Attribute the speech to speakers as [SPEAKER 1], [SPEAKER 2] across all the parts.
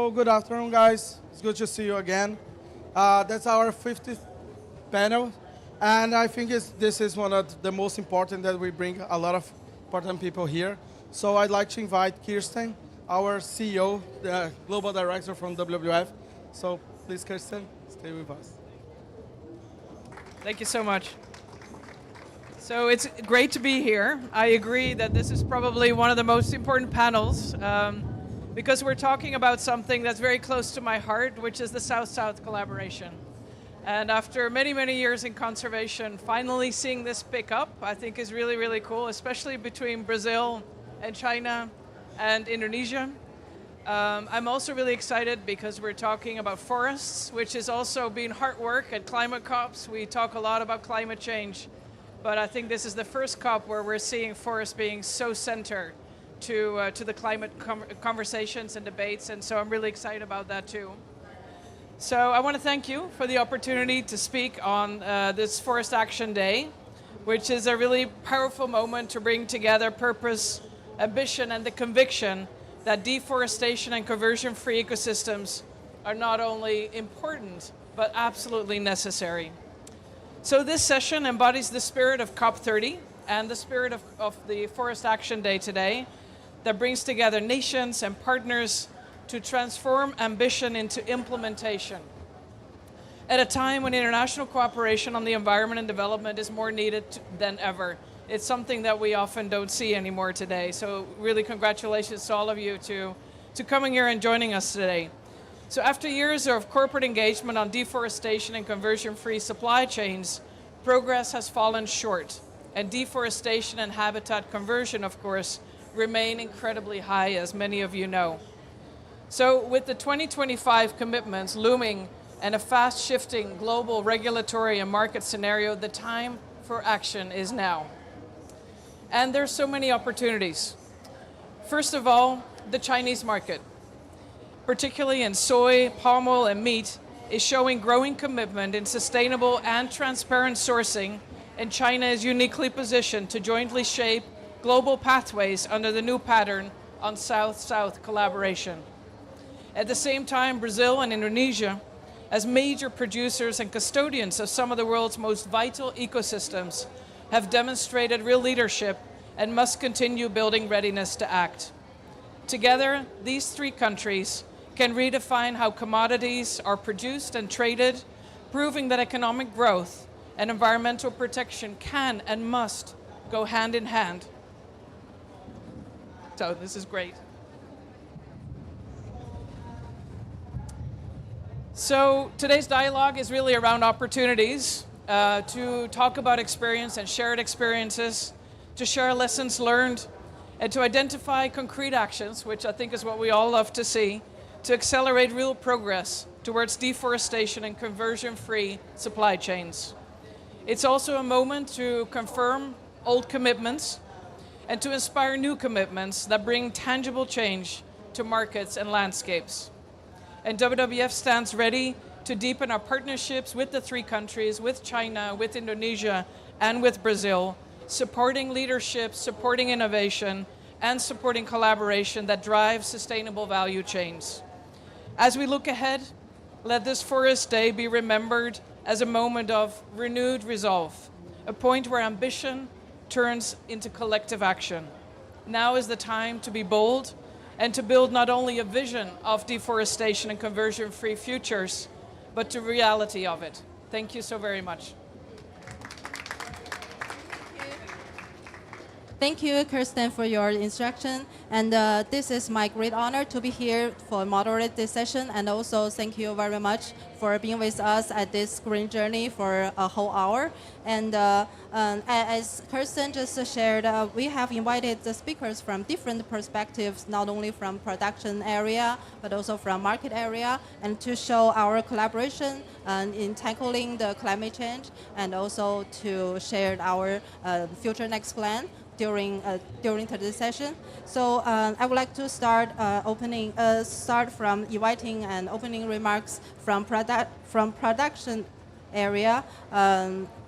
[SPEAKER 1] So good afternoon, guys. It's good to see you again. That's our 50th panel, and I think this is one of the most important that we bring a lot of important people here. So I'd like to invite Kirsten, our CEO, the Global Director from WWF. So please, Kirsten, stay with us.
[SPEAKER 2] Thank you so much. So it's great to be here. I agree that this is probably one of the most important panels because we're talking about something that's very close to my heart, which is the South-South collaboration. And after many, many years in conservation, finally seeing this pick up, I think is really, really cool, especially between Brazil and China and Indonesia. I'm also really excited because we're talking about forests, which is also being hard work at climate COPs. We talk a lot about climate change, but I think this is the first COP where we're seeing forests being so centered to the climate conversations and debates, and so I'm really excited about that too. So I want to thank you for the opportunity to speak on this Forest Action Day, which is a really powerful moment to bring together purpose, ambition, and the conviction that deforestation and conversion-free ecosystems are not only important, but absolutely necessary. So this session embodies the spirit of COP30 and the spirit of the Forest Action Day today that brings together nations and partners to transform ambition into implementation. At a time when international cooperation on the environment and development is more needed than ever. It's something that we often don't see anymore today. So really congratulations to all of you to coming here and joining us today. So after years of corporate engagement on deforestation and conversion-free supply chains, progress has fallen short. And deforestation and habitat conversion, of course, remain incredibly high, as many of you know. So with the 2025 commitments looming and a fast-shifting global regulatory and market scenario, the time for action is now. And there's so many opportunities. First of all, the Chinese market, particularly in soy, palm oil, and meat, is showing growing commitment in sustainable and transparent sourcing, and China is uniquely positioned to jointly shape global pathways under the new pattern on South-South collaboration. At the same time, Brazil and Indonesia, as major producers and custodians of some of the world's most vital ecosystems, have demonstrated real leadership and must continue building readiness to act. Together, these three countries can redefine how commodities are produced and traded, proving that economic growth and environmental protection can and must go hand in hand. So this is great. So today's dialogue is really around opportunities to talk about experience and shared experiences, to share lessons learned, and to identify concrete actions, which I think is what we all love to see, to accelerate real progress towards deforestation and conversion-free supply chains. It's also a moment to confirm old commitments and to inspire new commitments that bring tangible change to markets and landscapes. And WWF stands ready to deepen our partnerships with the three countries, with China, with Indonesia, and with Brazil, supporting leadership, supporting innovation, and supporting collaboration that drives sustainable value chains. As we look ahead, let this Forest Day be remembered as a moment of renewed resolve, a point where ambition turns into collective action. Now is the time to be bold and to build not only a vision of deforestation and conversion-free futures, but the reality of it. Thank you so very much.
[SPEAKER 3] Thank you, Kirsten, for your instruction. And this is my great honor to be here for moderate this session. And also thank you very much for being with us at this green journey for a whole hour. And as Kirsten just shared, we have invited the speakers from different perspectives, not only from production area, but also from market area, and to show our collaboration in tackling the climate change, and also to share our future next plan during today's session. So I would like to start from inviting and opening remarks from production area,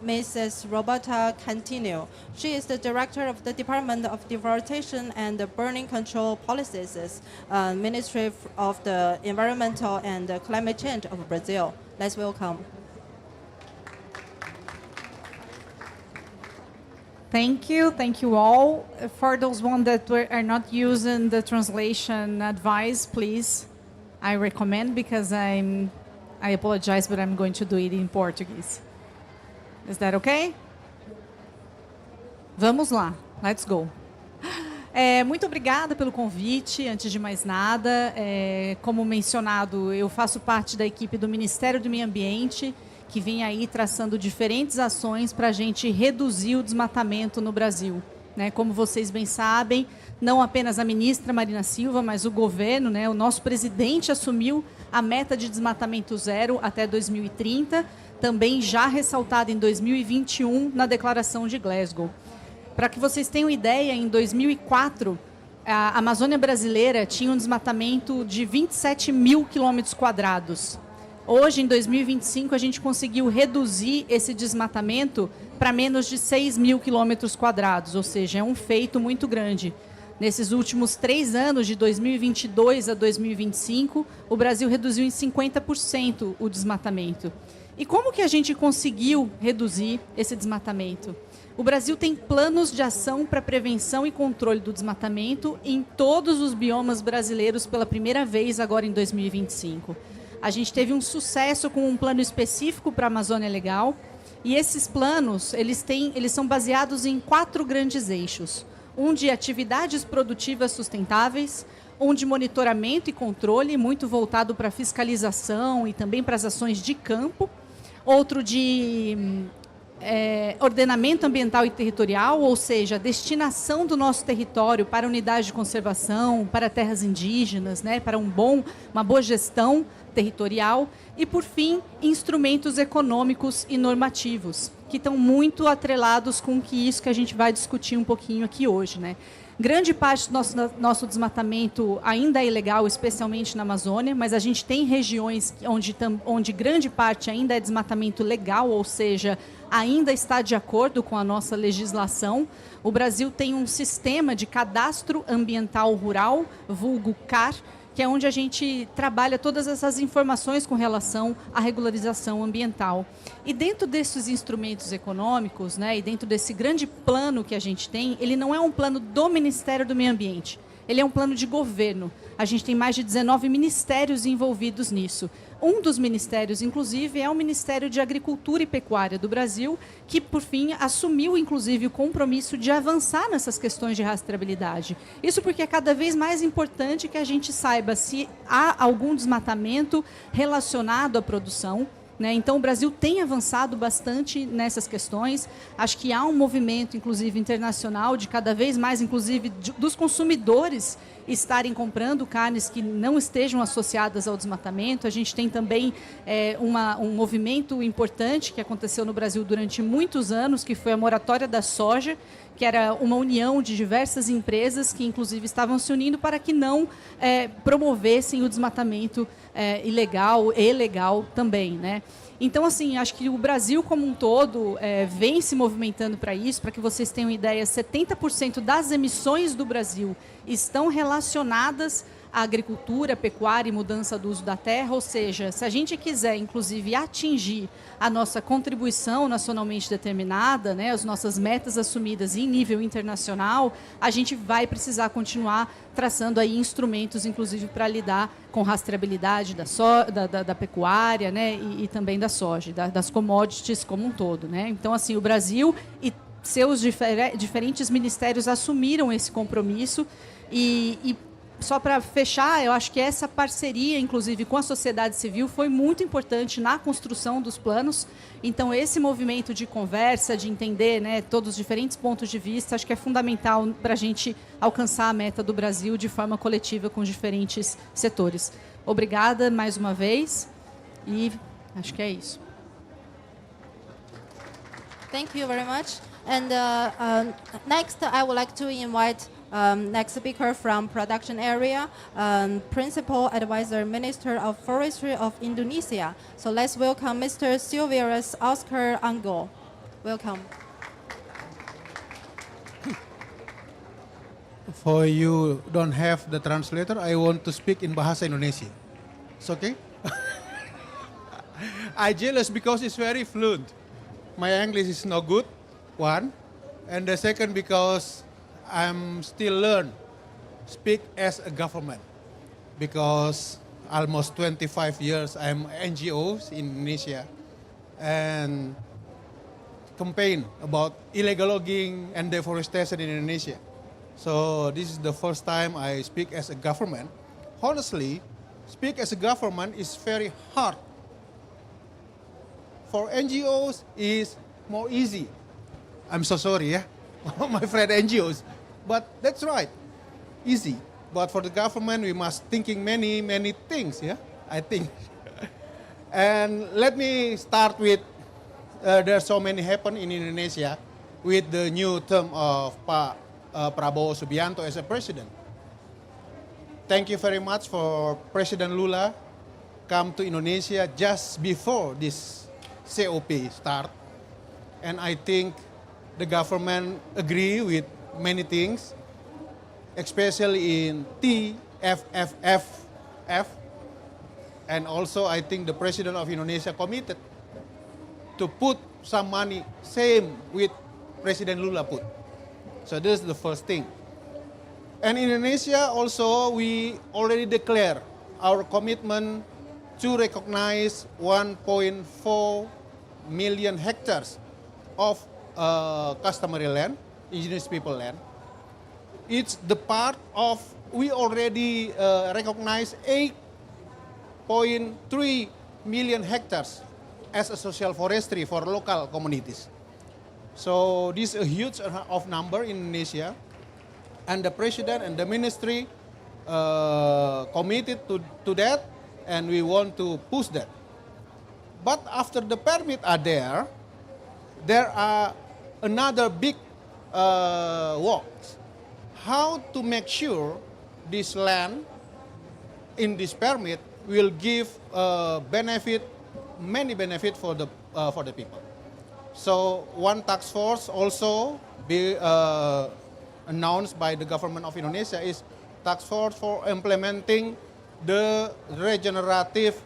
[SPEAKER 3] Mrs. Roberta Cantino. She is the Director of the Department of Deforestation and Burning Control Policies, Ministry of the Environmental and Climate Change of Brazil. Let's welcome.
[SPEAKER 4] Thank you all. For those ones that are not using the translation advice, please, I recommend, because I apologize, but I'm going to do it in Portuguese. Is that okay? Vamos lá, let's go. Muito obrigada pelo convite, antes de mais nada. Como mencionado, eu faço parte da equipe do Ministério do Meio Ambiente, que vem aí traçando diferentes ações para a gente reduzir o desmatamento no Brasil. Né? Como vocês bem sabem, não apenas a ministra Marina Silva, mas o governo, né, o nosso presidente assumiu a meta de desmatamento zero até 2030, também já ressaltada em 2021 na Declaração de Glasgow. Para que vocês tenham ideia, em 2004, a Amazônia brasileira tinha um desmatamento de 27 mil quilômetros quadrados. Hoje, em 2025, a gente conseguiu reduzir esse desmatamento para menos de 6 mil quilômetros quadrados, ou seja, é um feito muito grande. Nesses últimos 3 anos, de 2022 a 2025, o Brasil reduziu em 50% o desmatamento. E como que a gente conseguiu reduzir esse desmatamento? O Brasil tem planos de ação para prevenção e controle do desmatamento em todos os biomas brasileiros pela primeira vez agora em 2025. A gente teve um sucesso com um plano específico para a Amazônia Legal, e esses planos eles são baseados em 4 grandes eixos. Um de atividades produtivas sustentáveis, um de monitoramento e controle, muito voltado para fiscalização e também para as ações de campo, outro de ordenamento ambiental e territorial, ou seja, a destinação do nosso território para unidades de conservação, para terras indígenas, né, para uma boa gestão territorial, e, por fim, instrumentos econômicos e normativos, que estão muito atrelados com isso que a gente vai discutir um pouquinho aqui hoje, né? Grande parte do nosso desmatamento ainda é ilegal, especialmente na Amazônia, mas a gente tem regiões onde grande parte ainda é desmatamento legal, ou seja, ainda está de acordo com a nossa legislação. O Brasil tem um sistema de cadastro ambiental rural, vulgo CAR, que é onde a gente trabalha todas essas informações com relação à regularização ambiental. E dentro desses instrumentos econômicos, né, e dentro desse grande plano que a gente tem, ele não é um plano do Ministério do Meio Ambiente, ele é um plano de governo. A gente tem mais de 19 ministérios envolvidos nisso. Um dos ministérios, inclusive, é o Ministério de Agricultura e Pecuária do Brasil, que, por fim, assumiu, inclusive, o compromisso de avançar nessas questões de rastreabilidade. Isso porque é cada vez mais importante que a gente saiba se há algum desmatamento relacionado à produção. Né? Então, o Brasil tem avançado bastante nessas questões. Acho que há um movimento, inclusive, internacional, de cada vez mais, inclusive, dos consumidores estarem comprando carnes que não estejam associadas ao desmatamento. A gente tem também um movimento importante que aconteceu no Brasil durante muitos anos, que foi a moratória da soja, que era uma união de diversas empresas que, inclusive, estavam se unindo para que não promovessem o desmatamento ilegal e legal também, né? Então, assim, acho que o Brasil como um todo vem se movimentando para isso. Para que vocês tenham ideia, 70% das emissões do Brasil estão relacionadas à agricultura, pecuária e mudança do uso da terra. Ou seja, se a gente quiser, inclusive, atingir a nossa contribuição nacionalmente determinada, né, as nossas metas assumidas em nível internacional, a gente vai precisar continuar traçando aí instrumentos, inclusive, para lidar com rastreabilidade da pecuária, né, e também da soja, das commodities como um todo, né? Então, assim, o Brasil e seus diferentes ministérios assumiram esse compromisso e só para fechar, eu acho que essa parceria, inclusive, com a sociedade civil foi muito importante na construção dos planos. Então, esse movimento de conversa, de entender, né, todos os diferentes pontos de vista, acho que é fundamental para a gente alcançar a meta do Brasil de forma coletiva com os diferentes setores. Obrigada mais uma vez e acho que é isso.
[SPEAKER 3] Thank you very much. And next, I would like to invite Next speaker from production area, Principal Advisor Minister of Forestry of Indonesia. So let's welcome Mr. Silvius Oscar Angol. Welcome.
[SPEAKER 5] For you don't have the translator, I want to speak in Bahasa Indonesia. It's okay? I jealous because it's very fluent. My English is not good, one. And the second because I'm still learn speak as a government. Because almost 25 years I'm NGOs in Indonesia and campaign about illegal logging and deforestation in Indonesia. So this is the first time I speak as a government. Honestly, speak as a government is very hard. For NGOs is more easy. I'm so sorry, yeah, my friend NGOs, but that's right, easy. But for the government, we must thinking many things, yeah, I think. And let me start with, there are so many happen in Indonesia with the new term of Pak Prabowo Subianto as a president. Thank you very much for President Lula come to Indonesia just before this COP start. And I think the government agree with many things, especially in TFFF. And also I think the President of Indonesia committed to put some money, same with President Lula put. So this is the first thing. And in Indonesia also, we already declare our commitment to recognize 1.4 million hectares of customary land, indigenous people land. It's the part of, we already recognize 8.3 million hectares as a social forestry for local communities. So this is a huge of number in Indonesia, and the president and the ministry committed to that, and we want to push that. But after the permit are there are another big works. How to make sure this land in this permit will give benefit, many benefit for the people. So one task force also be announced by the government of Indonesia is task force for implementing the regenerative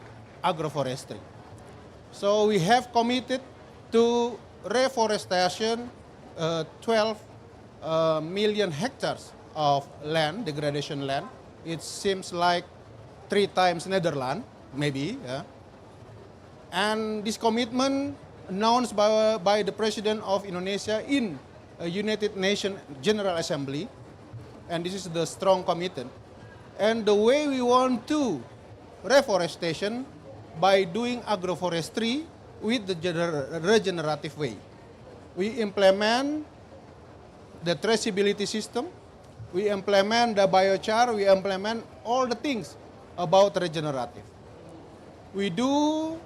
[SPEAKER 5] agroforestry. So we have committed to reforestation 12 million hectares of land, degradation land. It seems like 3 times Netherlands, maybe. Yeah. And this commitment announced by the President of Indonesia in a United Nations General Assembly, and this is the strong commitment. And the way we want to reforestation by doing agroforestry with the regenerative way. We implement the traceability system, we implement the biochar, we implement all the things about regenerative. We do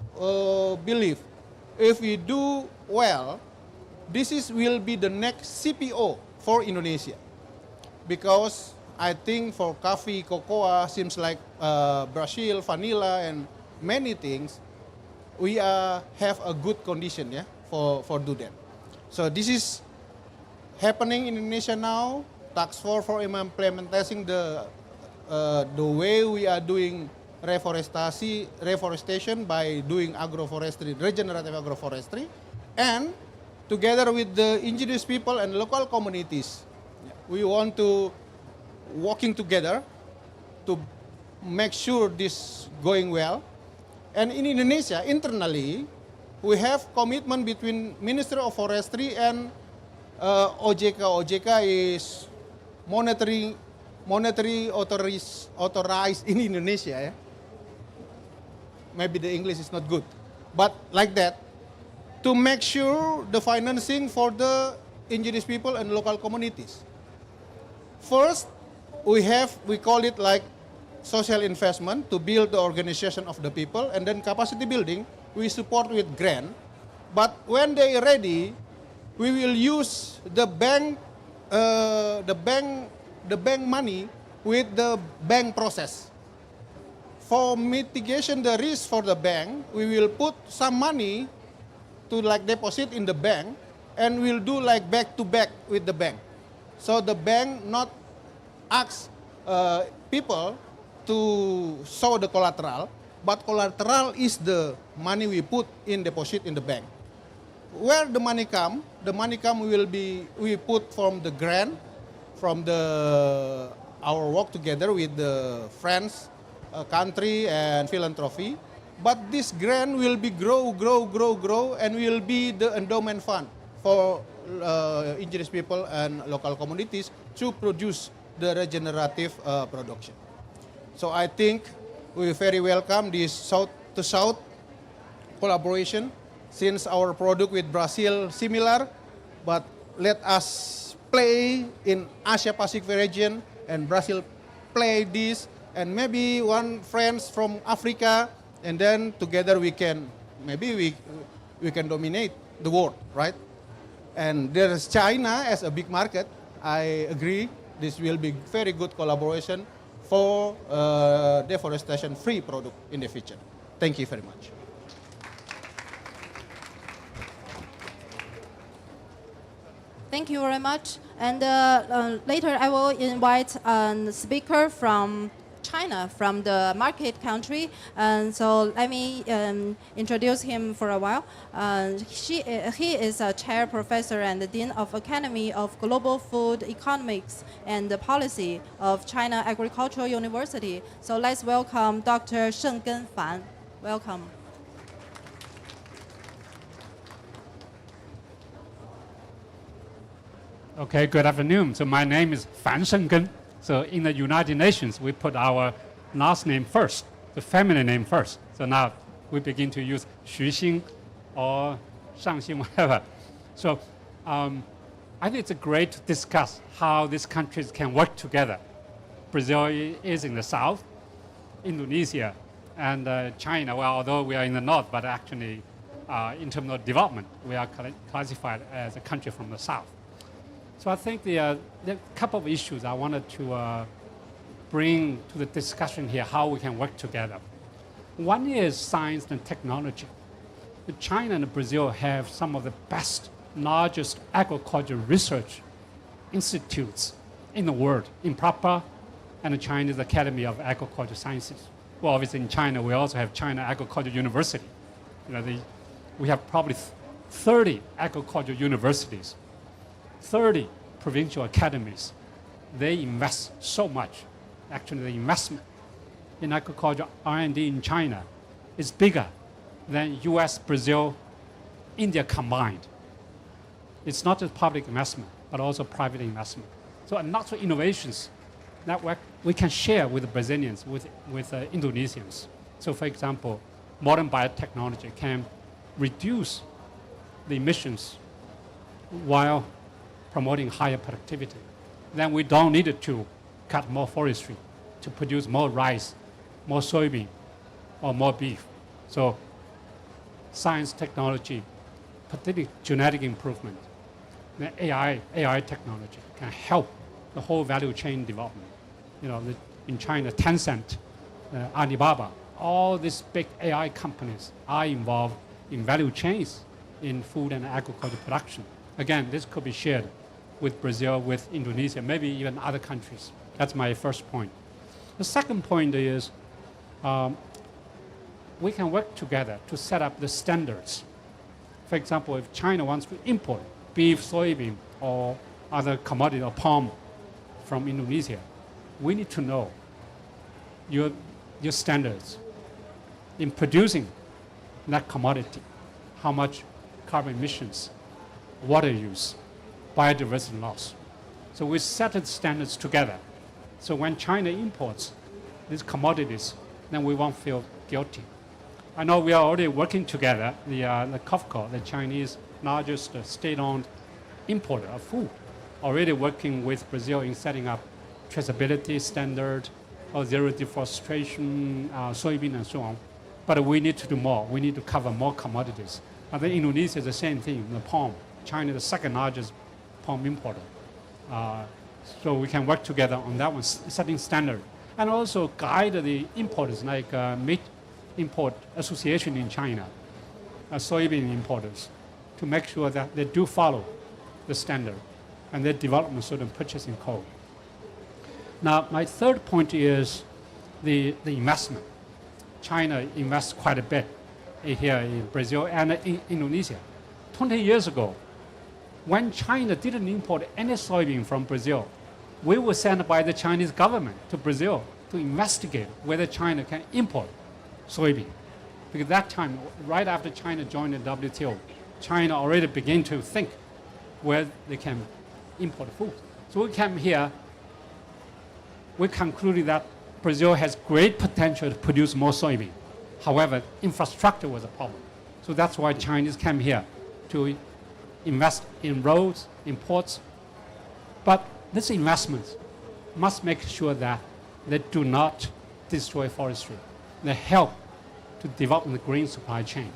[SPEAKER 5] believe if we do well, this will be the next CPO for Indonesia. Because I think for coffee, cocoa, seems like Brazil, vanilla, and many things, we have a good condition, yeah, for do that. So this is happening in Indonesia now. Task force for implementing the way we are doing reforestation by doing agroforestry, regenerative agroforestry, and together with the indigenous people and local communities, we want to working together to make sure this going well. And in Indonesia, internally, we have commitment between Ministry of Forestry and OJK. OJK is monetary authorized in Indonesia. Yeah? Maybe the English is not good, but like that, to make sure the financing for the indigenous people and local communities. First, we call it like social investment to build the organization of the people, and then capacity building, we support with grant. But when they are ready, we will use the bank the bank money with the bank process. For mitigation the risk for the bank, we will put some money to like deposit in the bank, and we'll do like back to back with the bank. So the bank not ask people to show the collateral, but collateral is the money we put in deposit in the bank. Where the money come will be we put from the grant, from our work together with the friends, country and philanthropy. But this grant will be grow, and will be the endowment fund for indigenous people and local communities to produce the regenerative production. So I think we very welcome this South to South collaboration, since our product with Brazil similar, but let us play in Asia Pacific region and Brazil play this, and maybe one friends from Africa, and then together we can dominate the world, right? And there's China as a big market. I agree this will be very good collaboration for deforestation-free product in the future. Thank you very much.
[SPEAKER 3] Thank you very much. And later I will invite a speaker from China, from the market country. And so let me introduce him for a while. He is a chair professor and the dean of Academy of Global Food Economics and Policy of China Agricultural University. So let's welcome Dr. Shenggen Fan. Welcome.
[SPEAKER 6] Okay, good afternoon. So my name is Fan Shenggen. So in the United Nations, we put our last name first, the family name first. So now we begin to use Xu Xing or Shangxing, whatever. So I think it's great to discuss how these countries can work together. Brazil is in the south, Indonesia, and China, well, although we are in the north, but actually in terms of development, we are classified as a country from the south. So I think there are a couple of issues I wanted to bring to the discussion here, how we can work together. One is science and technology. China and Brazil have some of the best, largest agriculture research institutes in the world, INPRAPA and the Chinese Academy of Agricultural Sciences. Well, obviously in China, we also have China Agricultural University. We have probably 30 agriculture universities, 30 provincial academies. They invest so much. Actually, the investment in agriculture R&D in China is bigger than US, Brazil, India combined. It's not just public investment, but also private investment. So lots of innovations that we can share with the Brazilians, with Indonesians. So for example, modern biotechnology can reduce the emissions while promoting higher productivity. Then we don't need to cut more forestry to produce more rice, more soybean, or more beef. So science, technology, particularly genetic improvement, the AI technology can help the whole value chain development. In China, Tencent, Alibaba, all these big AI companies are involved in value chains in food and agriculture production. Again, this could be shared with Brazil, with Indonesia, maybe even other countries. That's my first point. The second point is we can work together to set up the standards. For example, if China wants to import beef, soybean, or other commodity or palm from Indonesia, we need to know your standards in producing that commodity, how much carbon emissions, water use, biodiversity loss. So we set the standards together. So when China imports these commodities, then we won't feel guilty. I know we are already working together, the COFCO, the Chinese largest state-owned importer of food, already working with Brazil in setting up traceability standard, or zero deforestation, soybean and so on. But we need to do more. We need to cover more commodities. I think Indonesia is the same thing, the palm. China is the second largest palm importer. So we can work together on that one, setting standard. And also guide the importers like Meat Import Association in China, soybean importers, to make sure that they do follow the standard and they develop a certain purchasing code. Now, my third point is the investment. China invests quite a bit here in Brazil and in Indonesia. 20 years ago, when China didn't import any soybean from Brazil, we were sent by the Chinese government to Brazil to investigate whether China can import soybean. Because that time, right after China joined the WTO, China already began to think where they can import food. So we came here, we concluded that Brazil has great potential to produce more soybean. However, infrastructure was a problem. So that's why Chinese came here to invest in roads, in ports. But these investments must make sure that they do not destroy forestry. They help to develop the green supply chain.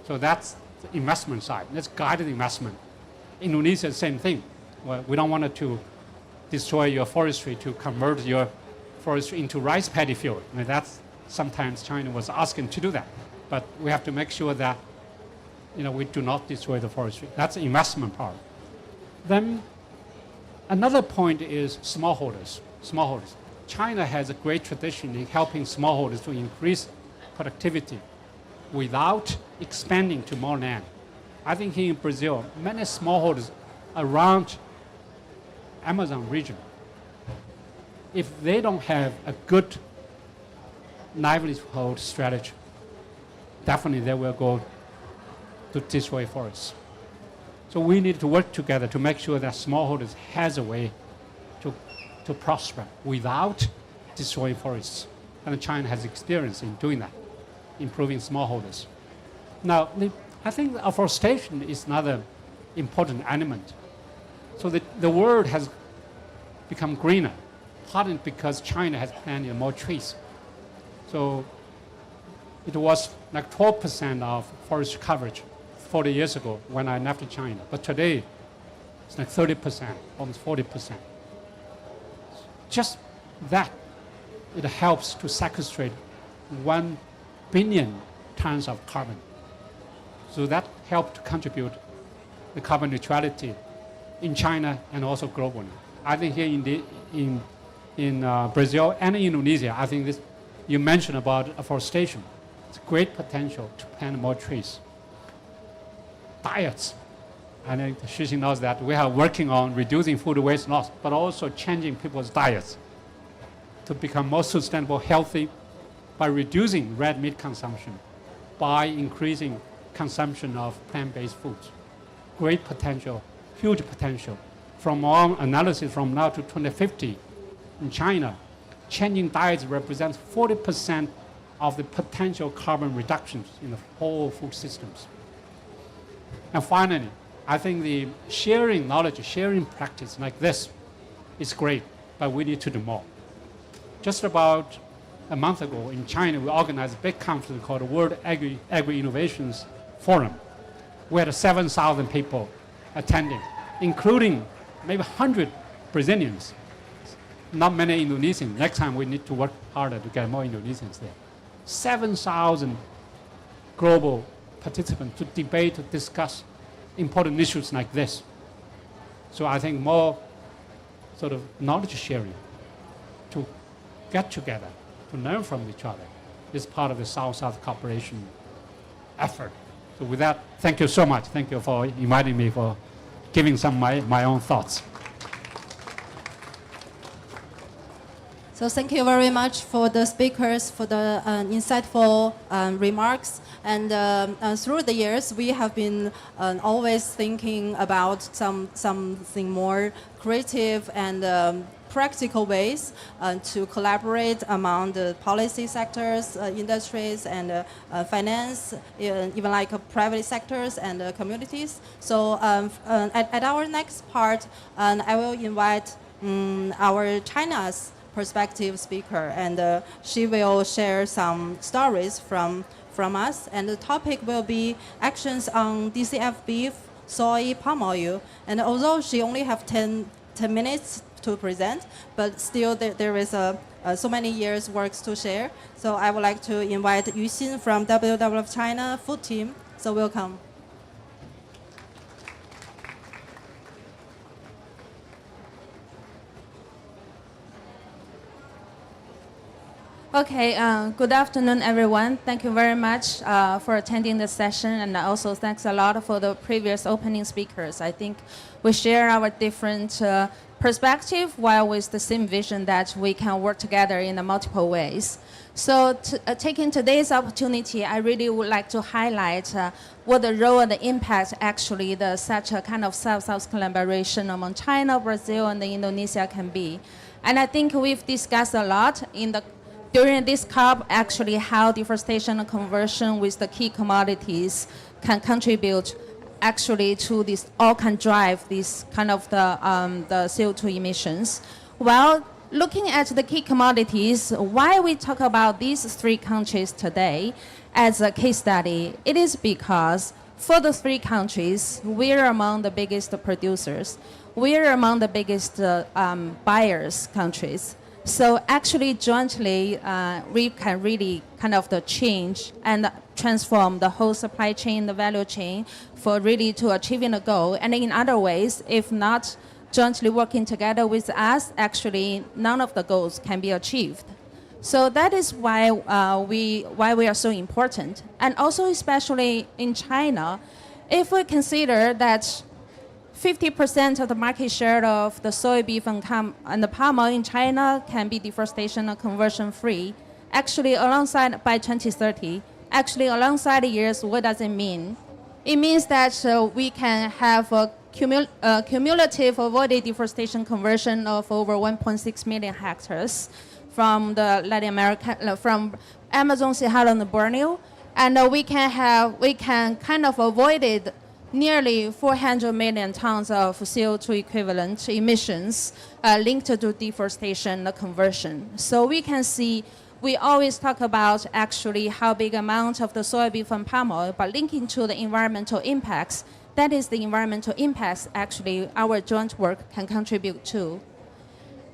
[SPEAKER 6] So that's the investment side. That's guided investment. Indonesia, same thing. Well, we don't want to destroy your forestry to convert your forestry into rice paddy field. I mean, that's sometimes China was asking to do that. But we have to make sure that we do not destroy the forestry. That's the investment part. Then another point is smallholders. Smallholders. China has a great tradition in helping smallholders to increase productivity without expanding to more land. I think here in Brazil, many smallholders around Amazon region, if they don't have a good livelihood strategy, definitely they will go to destroy forests. So we need to work together to make sure that smallholders has a way to prosper without destroying forests. And China has experience in doing that, improving smallholders. Now, I think afforestation is another important element. So the world has become greener, partly because China has planted more trees. So it was like 12% of forest coverage 40 years ago when I left China. But today, it's like 30%, almost 40%. Just that, it helps to sequestrate 1 billion tons of carbon. So that helped to contribute the carbon neutrality in China and also globally. I think here in Brazil and Indonesia, I think this, you mentioned about afforestation. It's great potential to plant more trees. Diets. I think Xi knows that we are working on reducing food waste loss, but also changing people's diets to become more sustainable, healthy, by reducing red meat consumption, by increasing consumption of plant-based foods. Great potential, huge potential. From our analysis from now to 2050 in China, changing diets represents 40% of the potential carbon reductions in the whole food systems. And finally, I think the sharing knowledge, sharing practice like this is great, but we need to do more. Just about a month ago in China, we organized a big conference called the World Agri-Innovations Forum. We had 7,000 people attending, including maybe 100 Brazilians, not many Indonesians. Next time we need to work harder to get more Indonesians there. 7,000 global participants to debate, to discuss important issues like this. So I think more sort of knowledge sharing, to get together, to learn from each other, is part of the South-South cooperation effort. So with that, thank you so much. Thank you for inviting me, for giving some of my own thoughts.
[SPEAKER 3] So thank you very much for the speakers, for the insightful remarks. And through the years, we have been always thinking about something more creative and practical ways to collaborate among the policy sectors, industries, and finance, even like private sectors and communities. So at our next part, I will invite our China's perspective speaker, and she will share some stories from us. And the topic will be actions on DCF beef, soy, palm oil. And although she only have 10 minutes to present, but still there is so many years works to share. So I would like to invite Yu Xin from WWF China food team. So welcome.
[SPEAKER 7] Okay, good afternoon, everyone. Thank you very much for attending the session, and also thanks a lot for the previous opening speakers. I think we share our different perspective while with the same vision that we can work together in multiple ways. So taking today's opportunity, I really would like to highlight what the role and the impact actually such a kind of South-South collaboration among China, Brazil, and Indonesia can be. And I think we've discussed a lot during this COP, actually, how deforestation and conversion with the key commodities can contribute actually to this, or can drive this kind of the CO2 emissions. Well, looking at the key commodities, why we talk about these three countries today as a case study, it is because for the three countries, we're among the biggest producers. We're among the biggest buyers countries. So actually, jointly, we can really kind of change and transform the whole supply chain, the value chain, for really to achieving the goal. And in other ways, if not jointly working together with us, actually, none of the goals can be achieved. So that is why we are so important. And also, especially in China, if we consider that 50% of the market share of the soy beef and the palm oil in China can be deforestation and conversion free. Actually, alongside by 2030, alongside the years, what does it mean? It means that we can have a cumulative avoided deforestation conversion of over 1.6 million hectares from the Latin America, from Amazon, Sahara, and Borneo, and we can kind of avoid nearly 400 million tons of CO2 equivalent emissions linked to deforestation and conversion. So we can see, we always talk about actually how big amount of the soybean and palm oil, but linking to the environmental impacts, that is the environmental impacts actually our joint work can contribute to.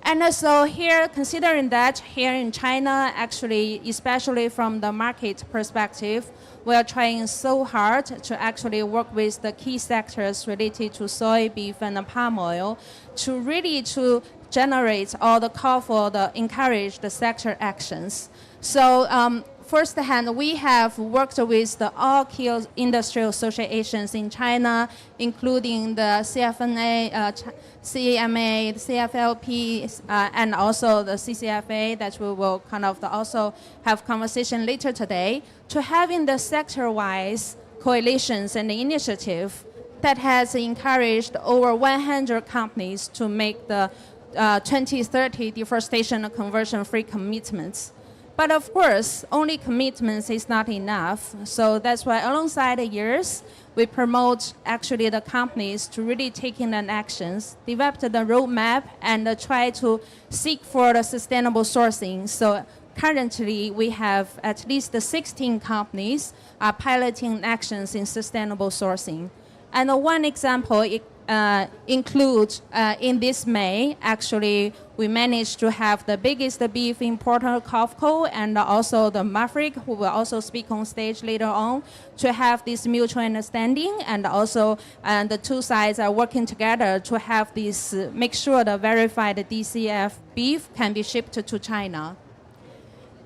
[SPEAKER 7] And so here, considering that here in China, actually, especially from the market perspective, we are trying so hard to actually work with the key sectors related to soy, beef, and palm oil to really to generate all the call for the encourage the sector actions. So first hand, we have worked with all key industrial associations in China, including the CFNA, CMA, the CFLP, and also the CCFA that we will kind of also have conversation later today, to having the sector-wise coalitions and the initiative that has encouraged over 100 companies to make the 2030 deforestation and conversion-free commitments. But of course, only commitments is not enough. So that's why alongside the years, we promote actually the companies to really take in an actions, develop the roadmap, and try to seek for the sustainable sourcing. So currently, we have at least 16 companies piloting actions in sustainable sourcing. And one example includes in this May, actually, we managed to have the biggest beef importer, COFCO, and also the Maverick, who will also speak on stage later on, to have this mutual understanding, and also the two sides are working together to have this, make sure the verified DCF beef can be shipped to China.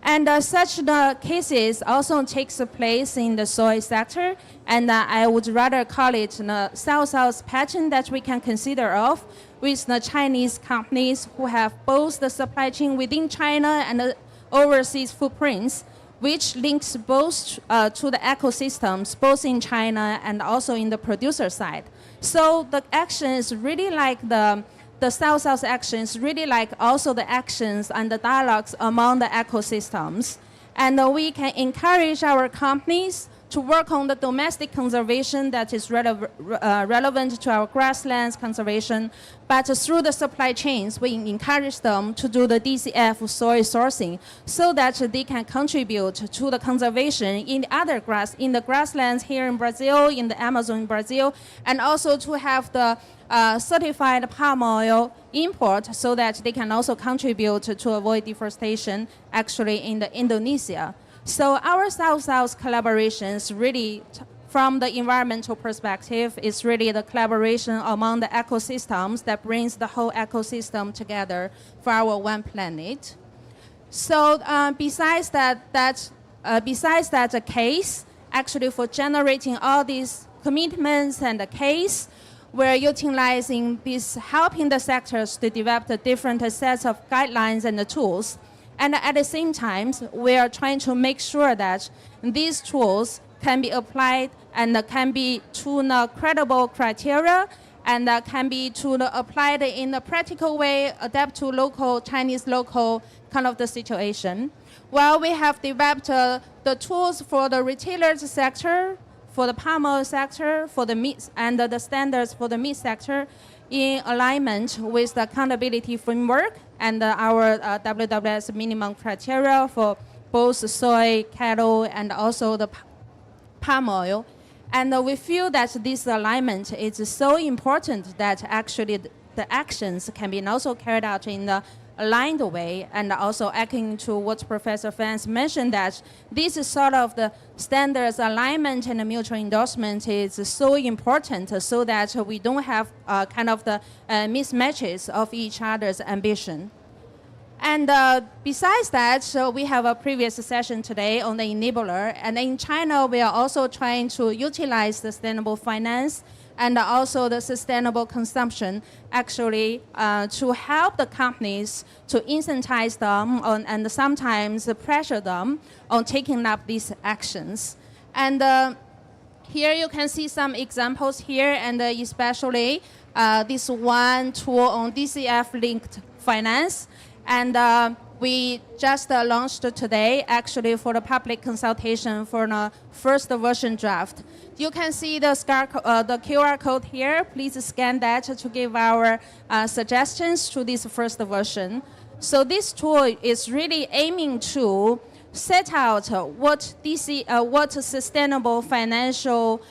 [SPEAKER 7] And such the cases also takes place in the soy sector, and I would rather call it the South-South pattern that we can consider of with the Chinese companies who have both the supply chain within China and the overseas footprints, which links both to the ecosystems, both in China and also in the producer side. So the action is really like the South-South actions, really like also the actions and the dialogues among the ecosystems. And we can encourage our companies to work on the domestic conservation that is relevant to our grasslands conservation. But through the supply chains, we encourage them to do the DCF soil sourcing so that they can contribute to the conservation in the grasslands here in Brazil, in the Amazon in Brazil, and also to have the certified palm oil import so that they can also contribute to avoid deforestation actually in the Indonesia. So our South-South collaborations really, from the environmental perspective, is really the collaboration among the ecosystems that brings the whole ecosystem together for our one planet. So besides that case, actually for generating all these commitments and the case, we're utilizing this, helping the sectors to develop the different sets of guidelines and the tools. And at the same time, we are trying to make sure that these tools can be applied and can be to the credible criteria and can be applied in a practical way, adapt to Chinese local kind of the situation. Well, we have developed the tools for the retailers sector, for the palm oil sector, for the meat, and the standards for the meat sector in alignment with the accountability framework and our WWS minimum criteria for both soy, cattle, and also the palm oil. And we feel that this alignment is so important that actually the actions can be also carried out in the aligned way, and also echoing to what Professor Fans mentioned, that this is sort of the standards alignment and the mutual endorsement is so important so that we don't have kind of the mismatches of each other's ambition. And besides that, so we have a previous session today on the enabler. And in China, we are also trying to utilize sustainable finance and also the sustainable consumption actually to help the companies to incentivize them and sometimes pressure them on taking up these actions. And here you can see some examples here, and especially this one tool on DCF-linked finance. And we just launched today, actually, for the public consultation for the first version draft. You can see the QR code here. Please scan that to give our suggestions to this first version. So this tool is really aiming to set out what sustainable financial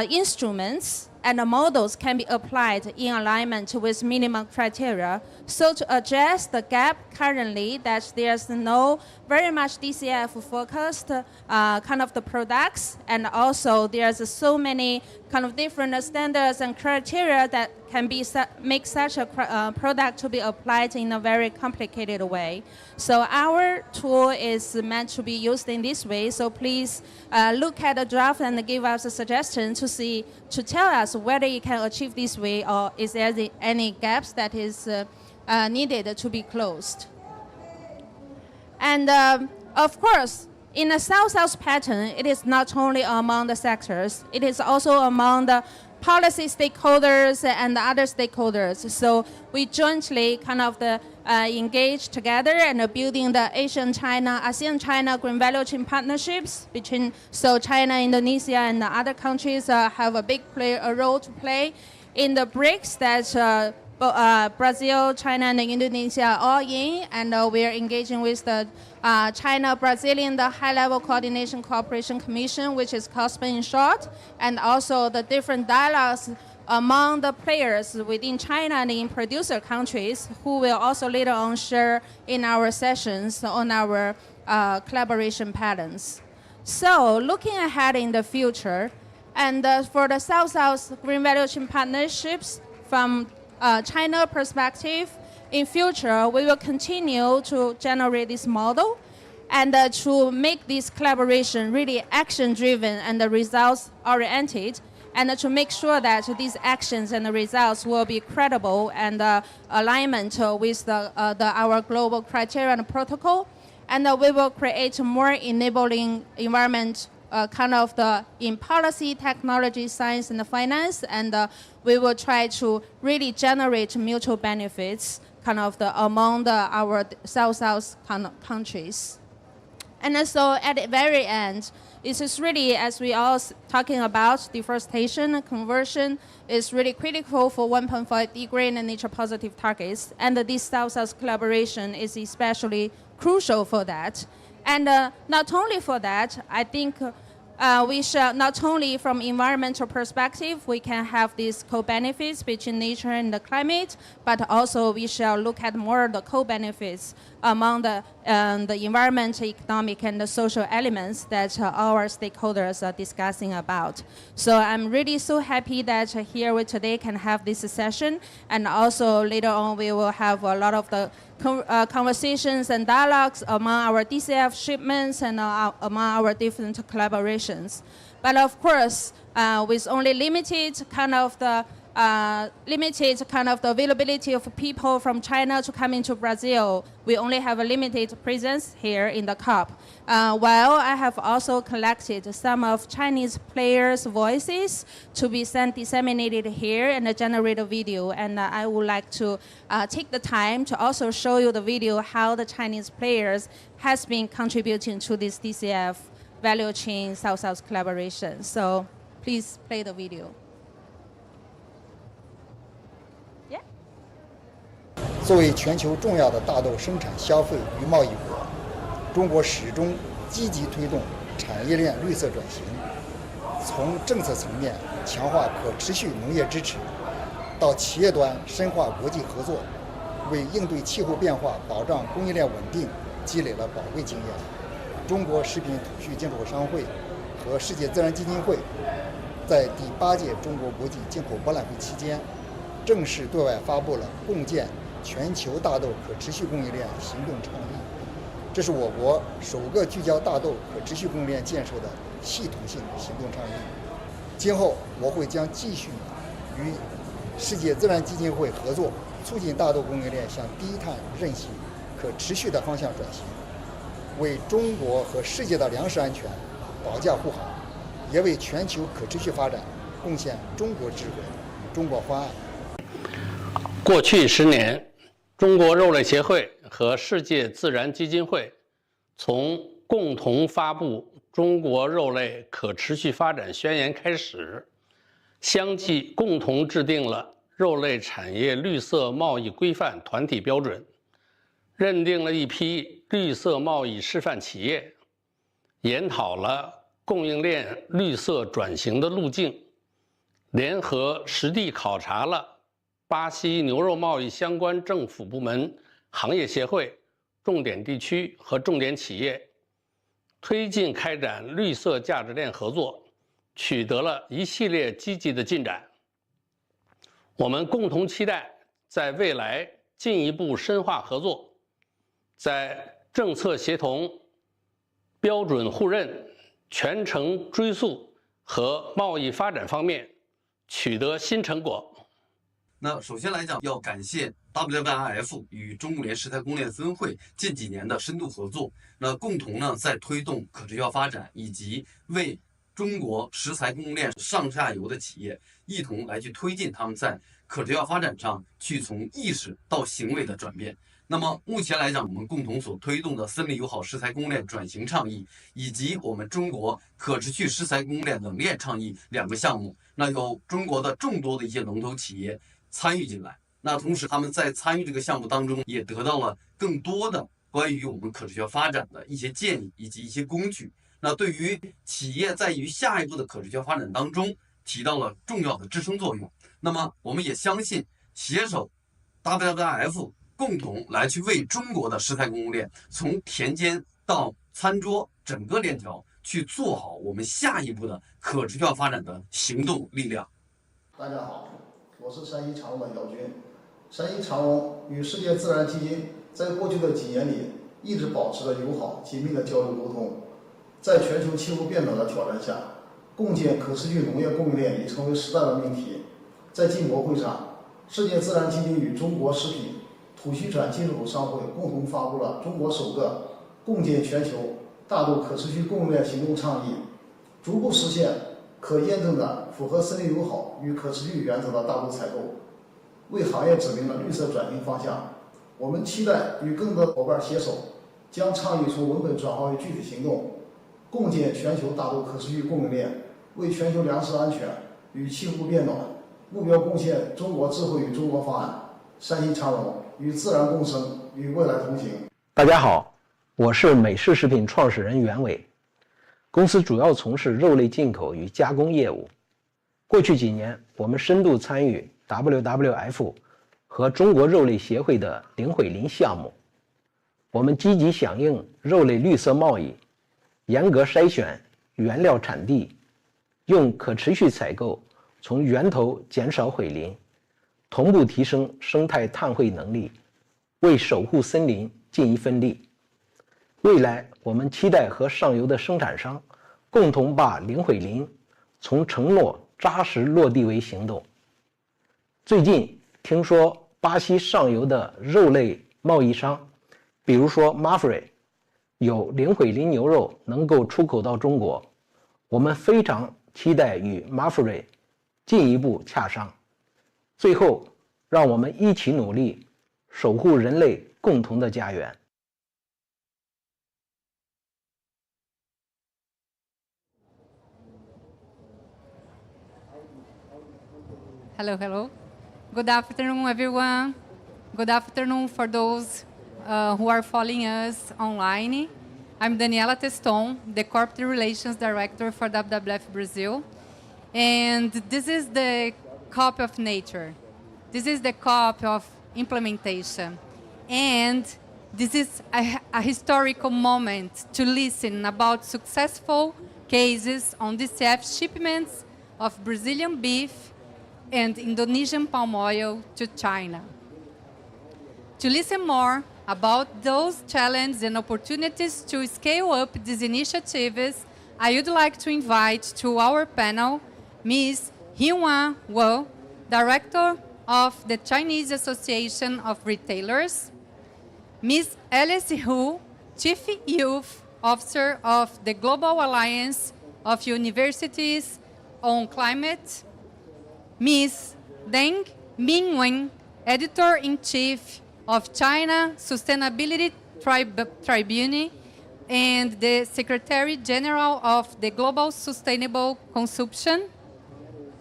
[SPEAKER 7] instruments and the models can be applied in alignment with minimum criteria. So to address the gap currently that there's no very much DCF focused kind of the products, and also there's so many kind of different standards and criteria that can be make such a product to be applied in a very complicated way. So our tool is meant to be used in this way. So please look at the draft and give us a suggestion to tell us whether you can achieve this way, or is there any gaps that is needed to be closed. And of course, in a South-South pattern, it is not only among the sectors, it is also among the policy stakeholders and the other stakeholders. So we jointly kind of engage together and building the ASEAN-China green value chain partnerships between China, Indonesia, and the other countries have a role to play in the BRICS that Brazil, China, and Indonesia are all in, and we are engaging with the China-Brazilian High-Level Coordination Cooperation Commission, which is COSPA in short, and also the different dialogues among the players within China and in producer countries, who will also later on share in our sessions on our collaboration patterns. So looking ahead in the future, and for the South-South green value chain partnerships from China perspective, in future, we will continue to generate this model and to make this collaboration really action-driven and results-oriented, and to make sure that these actions and the results will be credible and alignment with our global criteria and protocol. And we will create more enabling environment in policy, technology, science, and finance, and we will try to really generate mutual benefits among our South-South countries. And so at the very end, it is really, as we all talking about, deforestation and conversion is really critical for 1.5 degree and nature positive targets. And this South-South collaboration is especially crucial for that. And not only for that, I think we shall not only from environmental perspective, we can have these co-benefits between nature and the climate, but also we shall look at more of the co-benefits among the environmental, economic, and the social elements that our stakeholders are discussing about. So I'm really so happy that here we today can have this session, and also later on we will have a lot of the conversations and dialogues among our DCF shipments and among our different collaborations. But of course, with only limited kind of the availability of people from China to come into Brazil, we only have a limited presence here in the COP. While I have also collected some of Chinese players' voices to be disseminated here and generate a video, and I would like to take the time to also show you the video how the Chinese players has been contributing to this DCF value chain South-South collaboration. So please play the video.
[SPEAKER 8] 作为全球重要的大豆生产、消费与贸易国，中国始终积极推动产业链绿色转型，从政策层面强化可持续农业支持，到企业端深化国际合作，为应对气候变化、保障供应链稳定积累了宝贵经验。中国食品土畜进口商会和世界自然基金会在第8届中国国际进口博览会期间，正式对外发布了共建全球大豆可持续供应链行动倡议，这是我国首个聚焦大豆可持续供应链建设的系统性行动倡议。今后我会将继续与世界自然基金会合作，促进大豆供应链向低碳、韧性、可持续的方向转型，为中国和世界的粮食安全保驾护航，也为全球可持续发展贡献中国智慧、中国方案。
[SPEAKER 9] 过去10年，中国肉类协会和世界自然基金会从共同发布中国肉类可持续发展宣言开始，相继共同制定了肉类产业绿色贸易规范团体标准，认定了一批绿色贸易示范企业，研讨了供应链绿色转型的路径，联合实地考察了巴西牛肉贸易相关政府部门、行业协会、重点地区和重点企业，推进开展绿色价值链合作，取得了一系列积极的进展。我们共同期待在未来进一步深化合作，在政策协同、标准互认、全程追溯和贸易发展方面取得新成果。
[SPEAKER 10] 那首先来讲，要感谢 WWF 与中国联食材供应链分会近几年的深度合作，那共同呢在推动可持续发展，以及为中国食材供应链上下游的企业一同来去推进他们在可持续发展上去从意识到行为的转变。那么目前来讲，我们共同所推动的森林友好食材供应链转型倡议，以及我们中国可持续食材供应链冷链倡议2个项目，那有中国的众多的一些龙头企业参与进来，那同时他们在参与这个项目当中，也得到了更多的关于我们可持续发展的一些建议以及一些工具。那对于企业在于下一步的可持续发展当中起到了重要的支撑作用。那么我们也相信，携手 WWF 共同来去为中国的食材供应链从田间到餐桌整个链条去做好我们下一步的可持续发展的行动力量。
[SPEAKER 8] 大家好，我是山西长隆的姚军。山西长隆与世界自然基金在过去的几年里一直保持着友好紧密的交流沟通。在全球气候变暖的挑战下，共建可持续农业供应链已成为时代的命题。在进博会上，世界自然基金与中国食品土畜产进出口商会共同发布了中国首个共建全球大豆可持续供应链行动倡议，逐步实现可验证的符合森林友好与可持续原则的大豆采购，为行业指明了绿色转型方向。我们期待与更多伙伴携手，将倡议从文本转化为具体行动，
[SPEAKER 11] 共建全球大豆可持续供应链，为全球粮食安全与气候变暖目标贡献中国智慧与中国方案，山西长荣与自然共生，与未来同行。
[SPEAKER 12] 大家好，我是美式食品创始人袁伟，公司主要从事肉类进口与加工业务。过去几年，我们深度参与 WWF 和中国肉类协会的零毁磷项目。我们积极响应肉类绿色贸易，严格筛选原料产地，用可持续采购从源头减少毁磷，同步提升生态碳汇能力，为守护森林尽一份力。未来我们期待和上游的生产商共同把零毁磷从承诺扎实落地为行动。最近听说巴西上游的肉类贸易商，比如说 Mafre， 有零毁磷牛肉能够出口到中国，我们非常期待与 Mafre 进一步洽商。最后，让我们一起努力，守护人类共同的家园。
[SPEAKER 13] Hello, hello. Good afternoon, everyone. Good afternoon for those who are following us online. I'm Daniela Teston, the Corporate Relations Director for WWF Brazil. And this is the COP of nature. This is the COP of implementation. And this is a historical moment to listen about successful cases on DCF shipments of Brazilian beef and Indonesian palm oil to China. To listen more about those challenges and opportunities to scale up these initiatives, I would like to invite to our panel Ms. Hyun-Ah Wo, Director of the Chinese Association of Retailers, Ms. Alice Hu, Chief Youth Officer of the Global Alliance of Universities on Climate, Ms. Deng Mingwen, Editor-in-Chief of China Sustainability Tribune and the Secretary General of the Global Sustainable Consumption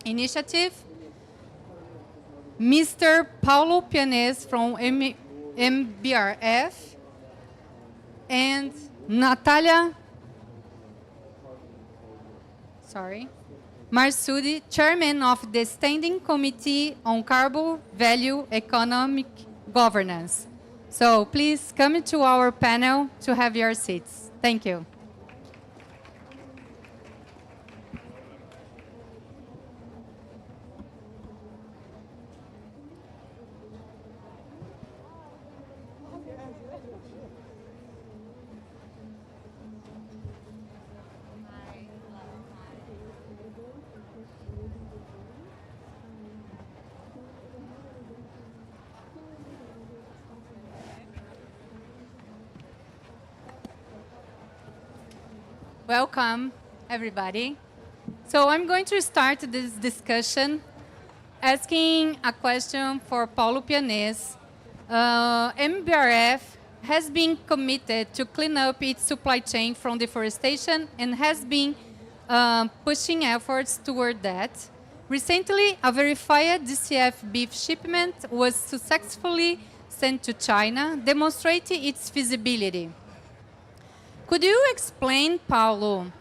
[SPEAKER 13] Initiative, Mr. Paulo Pianez from MBRF, and Natalia Marsudi, Chairman of the Standing Committee on Carbon Value Economic Governance. So please come to our panel to have your seats. Thank you. Welcome, everybody. So I'm going to start this discussion asking a question for Paulo Pianez. MBRF has been committed to clean up its supply chain from deforestation and has been pushing efforts toward that. Recently, a verified DCF beef shipment was successfully sent to China, demonstrating its feasibility. Could you explain, Paulo,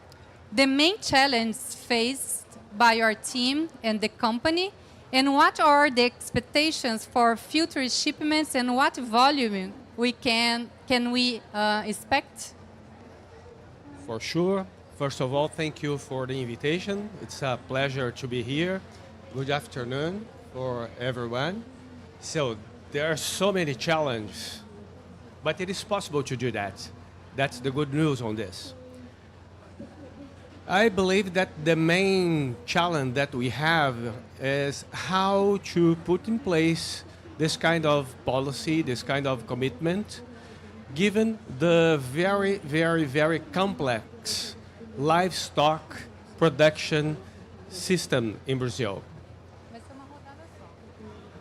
[SPEAKER 13] the main challenges faced by your team and the company, and what are the expectations for future shipments, and what volume can we expect?
[SPEAKER 14] For sure. First of all, thank you for the invitation. It's a pleasure to be here. Good afternoon for everyone. So there are so many challenges, but it is possible to do that. That's the good news on this. I believe that the main challenge that we have is how to put in place this kind of policy, this kind of commitment, given the very, very, very complex livestock production system in Brazil.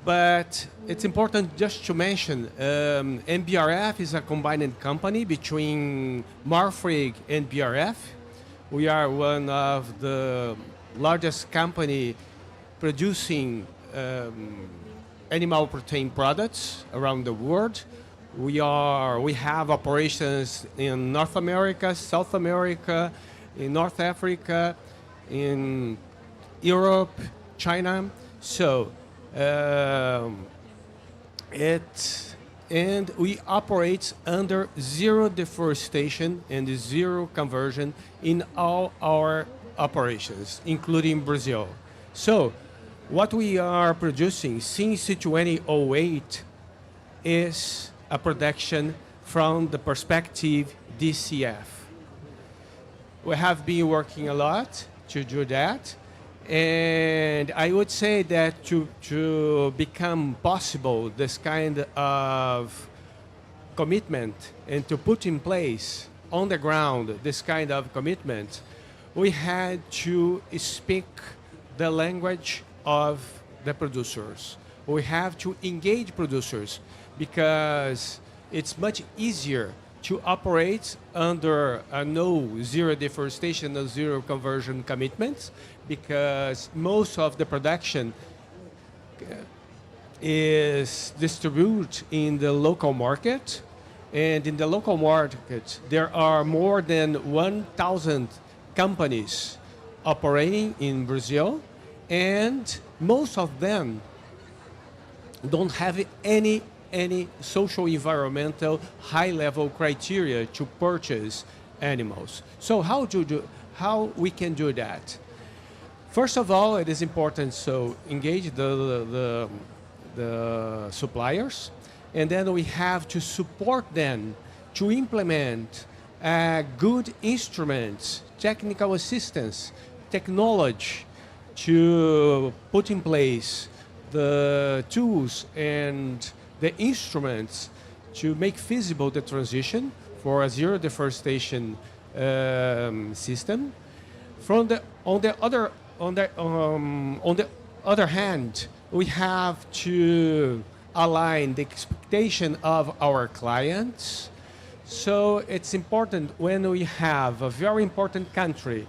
[SPEAKER 14] But it's important just to mention, MBRF is a combined company between Marfrig and BRF. We are one of the largest company producing animal protein products around the world. We have operations in North America, South America, in North Africa, in Europe, China. So and we operate under zero deforestation and zero conversion in all our operations, including Brazil. So what we are producing since 2008 is a production from the perspective DCF. We have been working a lot to do that. And I would say that to become possible this kind of commitment and to put in place on the ground this kind of commitment, we had to speak the language of the producers. We have to engage producers because it's much easier to operate under a no zero deforestation, no zero conversion commitments, because most of the production is distributed in the local market. And in the local market, there are more than 1,000 companies operating in Brazil, and most of them don't have any social environmental high level criteria to purchase animals. So how we can do that? First of all, it is important to engage the suppliers, and then we have to support them to implement good instruments, technical assistance, technology to put in place the tools and the instruments to make feasible the transition for a zero deforestation system. On the other hand, we have to align the expectation of our clients. So it's important when we have a very important country,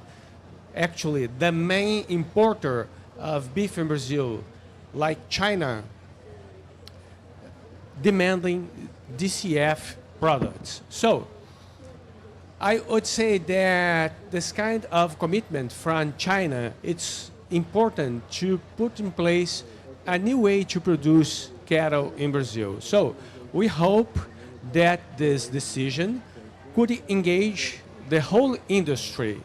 [SPEAKER 14] actually the main importer of beef in Brazil, like China, demanding DCF products. So I would say that this kind of commitment from China, it's important to put in place a new way to produce cattle in Brazil. So we hope that this decision could engage the whole industry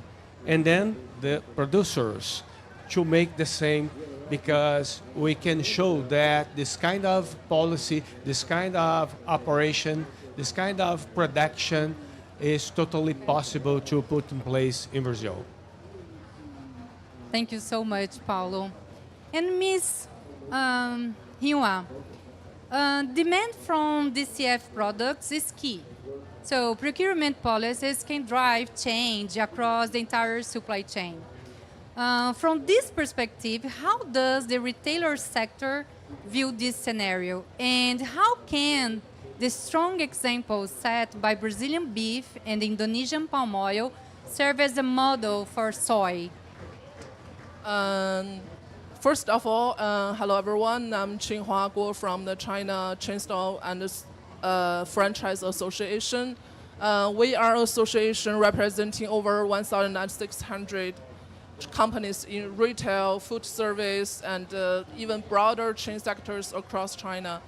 [SPEAKER 14] and then the producers to make the same, because we can show that this kind of policy, this kind of operation, this kind of production is totally possible to put in place in Brazil.
[SPEAKER 13] Thank you so much, Paulo. And Ms. Hiwa, demand from DCF products is key. So procurement policies can drive change across the entire supply chain. From this perspective, how does the retailer sector view this scenario? And how can the strong examples set by Brazilian beef and Indonesian palm oil serve as a model for soy?
[SPEAKER 15] First of all, hello everyone. I'm Qinghua Guo from the China Chain Store and Franchise Association. We are an association representing over 1,600 companies in retail, food service, and even broader chain sectors across China.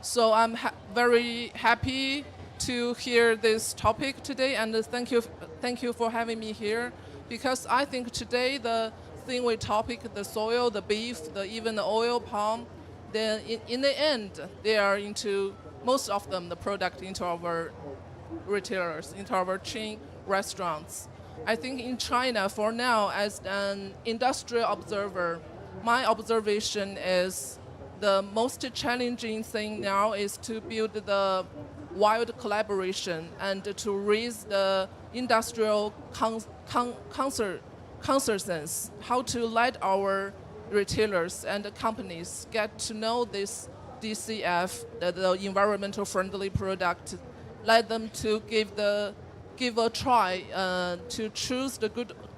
[SPEAKER 15] So I'm very happy to hear this topic today, and thank you for having me here, because I think today the thing we topic, the soil, the beef, even the oil palm, then in the end, they are into, most of them, the product into our retailers, into our chain restaurants. I think in China, for now, as an industrial observer, my observation is the most challenging thing now is to build the wild collaboration and to raise the industrial consciousness, how to let our retailers and companies get to know this DCF, the environmental friendly product, let them to give a try to choose the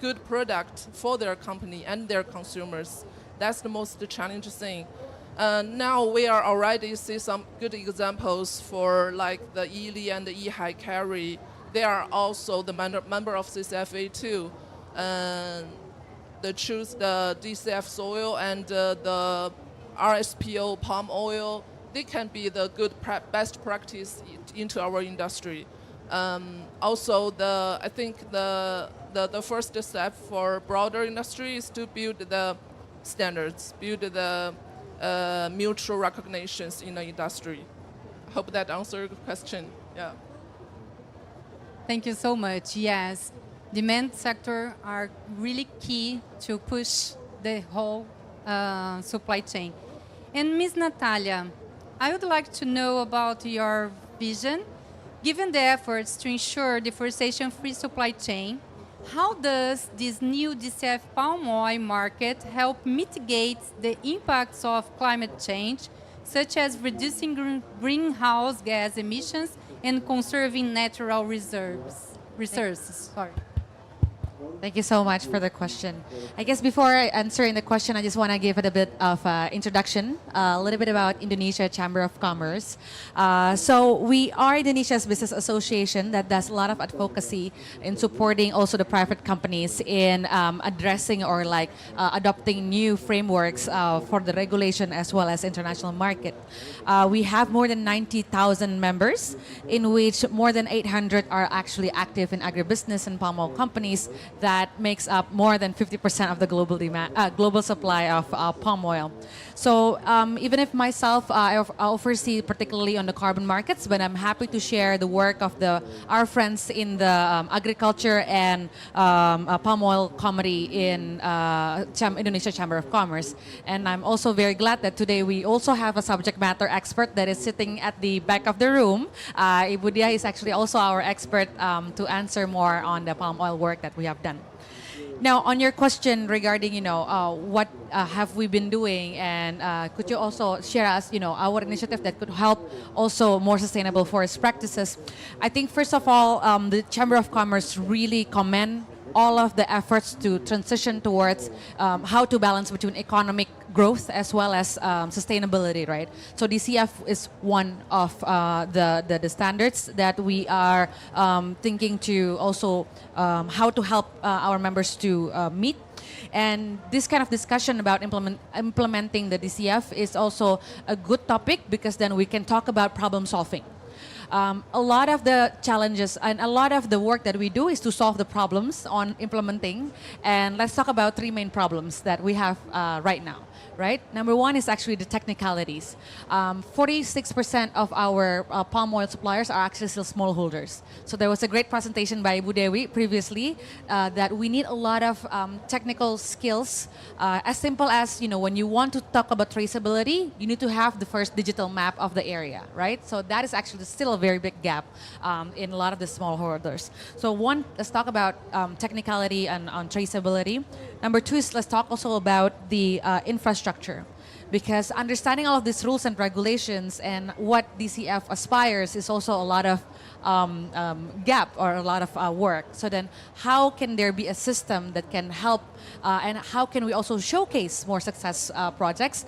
[SPEAKER 15] good product for their company and their consumers. That's the most challenging thing. Now we are already see some good examples for like the Ely and the Ehai Carry. They are also the member of CCFA too. They choose the DCF soil and the RSPO palm oil. They can be the good best practice into our industry. Also, I think the first step for broader industry is to build the standards, build the mutual recognitions in the industry. Hope that answered your question. Yeah.
[SPEAKER 13] Thank you so much. Yes, demand sector are really key to push the whole supply chain. And Ms. Natalia, I would like to know about your vision. Given the efforts to ensure deforestation-free supply chain, how does this new DCF palm oil market help mitigate the impacts of climate change, such as reducing greenhouse gas emissions and conserving natural resources? Sorry.
[SPEAKER 16] Thank you so much for the question. I guess before answering the question, I just want to give it a bit of introduction, a little bit about Indonesia Chamber of Commerce. So we are Indonesia's business association that does a lot of advocacy in supporting also the private companies in addressing or like adopting new frameworks for the regulation as well as international market. We have more than 90,000 members, in which more than 800 are actually active in agribusiness and palm oil companies that makes up more than 50% of the global demand, global supply of palm oil. So even if myself, I oversee particularly on the carbon markets, but I'm happy to share the work of our friends in the agriculture and palm oil committee in Indonesia Chamber of Commerce. And I'm also very glad that today we also have a subject matter expert that is sitting at the back of the room. Ibu Dia is actually also our expert to answer more on the palm oil work that we have done. Now, on your question regarding, what have we been doing, and could you also share us, our initiative that could help also more sustainable forest practices? I think first of all, the Chamber of Commerce really commend all of the efforts to transition towards how to balance between economic growth as well as sustainability, right? So DCF is one of the standards that we are thinking to also how to help our members to meet. And this kind of discussion about implementing the DCF is also a good topic, because then we can talk about problem solving. A lot of the challenges and a lot of the work that we do is to solve the problems on implementing. And let's talk about three main problems that we have right now. Right? Number one is actually the technicalities. 46% of our palm oil suppliers are actually still smallholders. So there was a great presentation by Ibu Dewi previously that we need a lot of technical skills. As simple as, when you want to talk about traceability, you need to have the first digital map of the area, right? So that is actually still a very big gap in a lot of the smallholders. So one, let's talk about technicality and on traceability. Number two is let's talk also about the infrastructure, because understanding all of these rules and regulations and what DCF aspires is also a lot of gap or a lot of work. So then how can there be a system that can help and how can we also showcase more success projects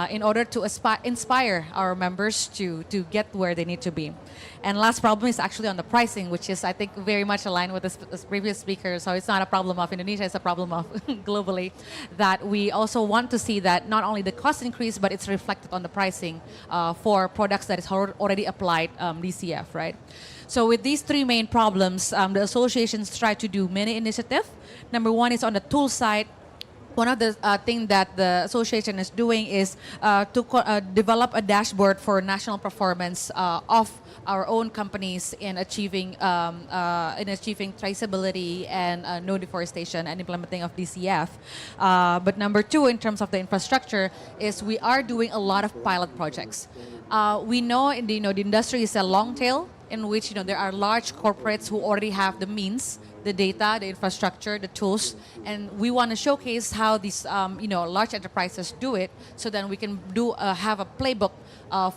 [SPEAKER 16] in order to inspire our members to get where they need to be. And last problem is actually on the pricing, which is, I think, very much aligned with this previous speaker. So it's not a problem of Indonesia, it's a problem of globally, that we also want to see that not only the cost increase, but it's reflected on the pricing for products that is already applied DCF, right? So with these three main problems, the associations try to do many initiatives. Number one is on the tool side. One of the things that the association is doing is to develop a dashboard for national performance of our own companies in achieving traceability and no deforestation and implementing of DCF. But number two, in terms of the infrastructure, is we are doing a lot of pilot projects. We know the industry is a long tail, in which there are large corporates who already have the means the data, the infrastructure, the tools, and we want to showcase how these large enterprises do it, so then we can have a playbook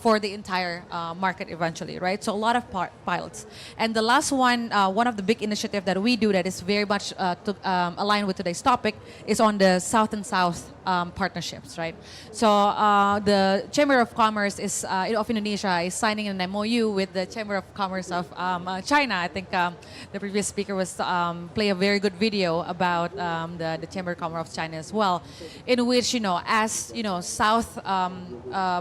[SPEAKER 16] for the entire market eventually, right? So a lot of pilots. And the last one of the big initiatives that we do that is very much aligned with today's topic is on the South and South partnerships, right? So the Chamber of Commerce of Indonesia is signing an MOU with the Chamber of Commerce of China. I think the previous speaker was play a very good video about the Chamber of Commerce of China as well, in which as South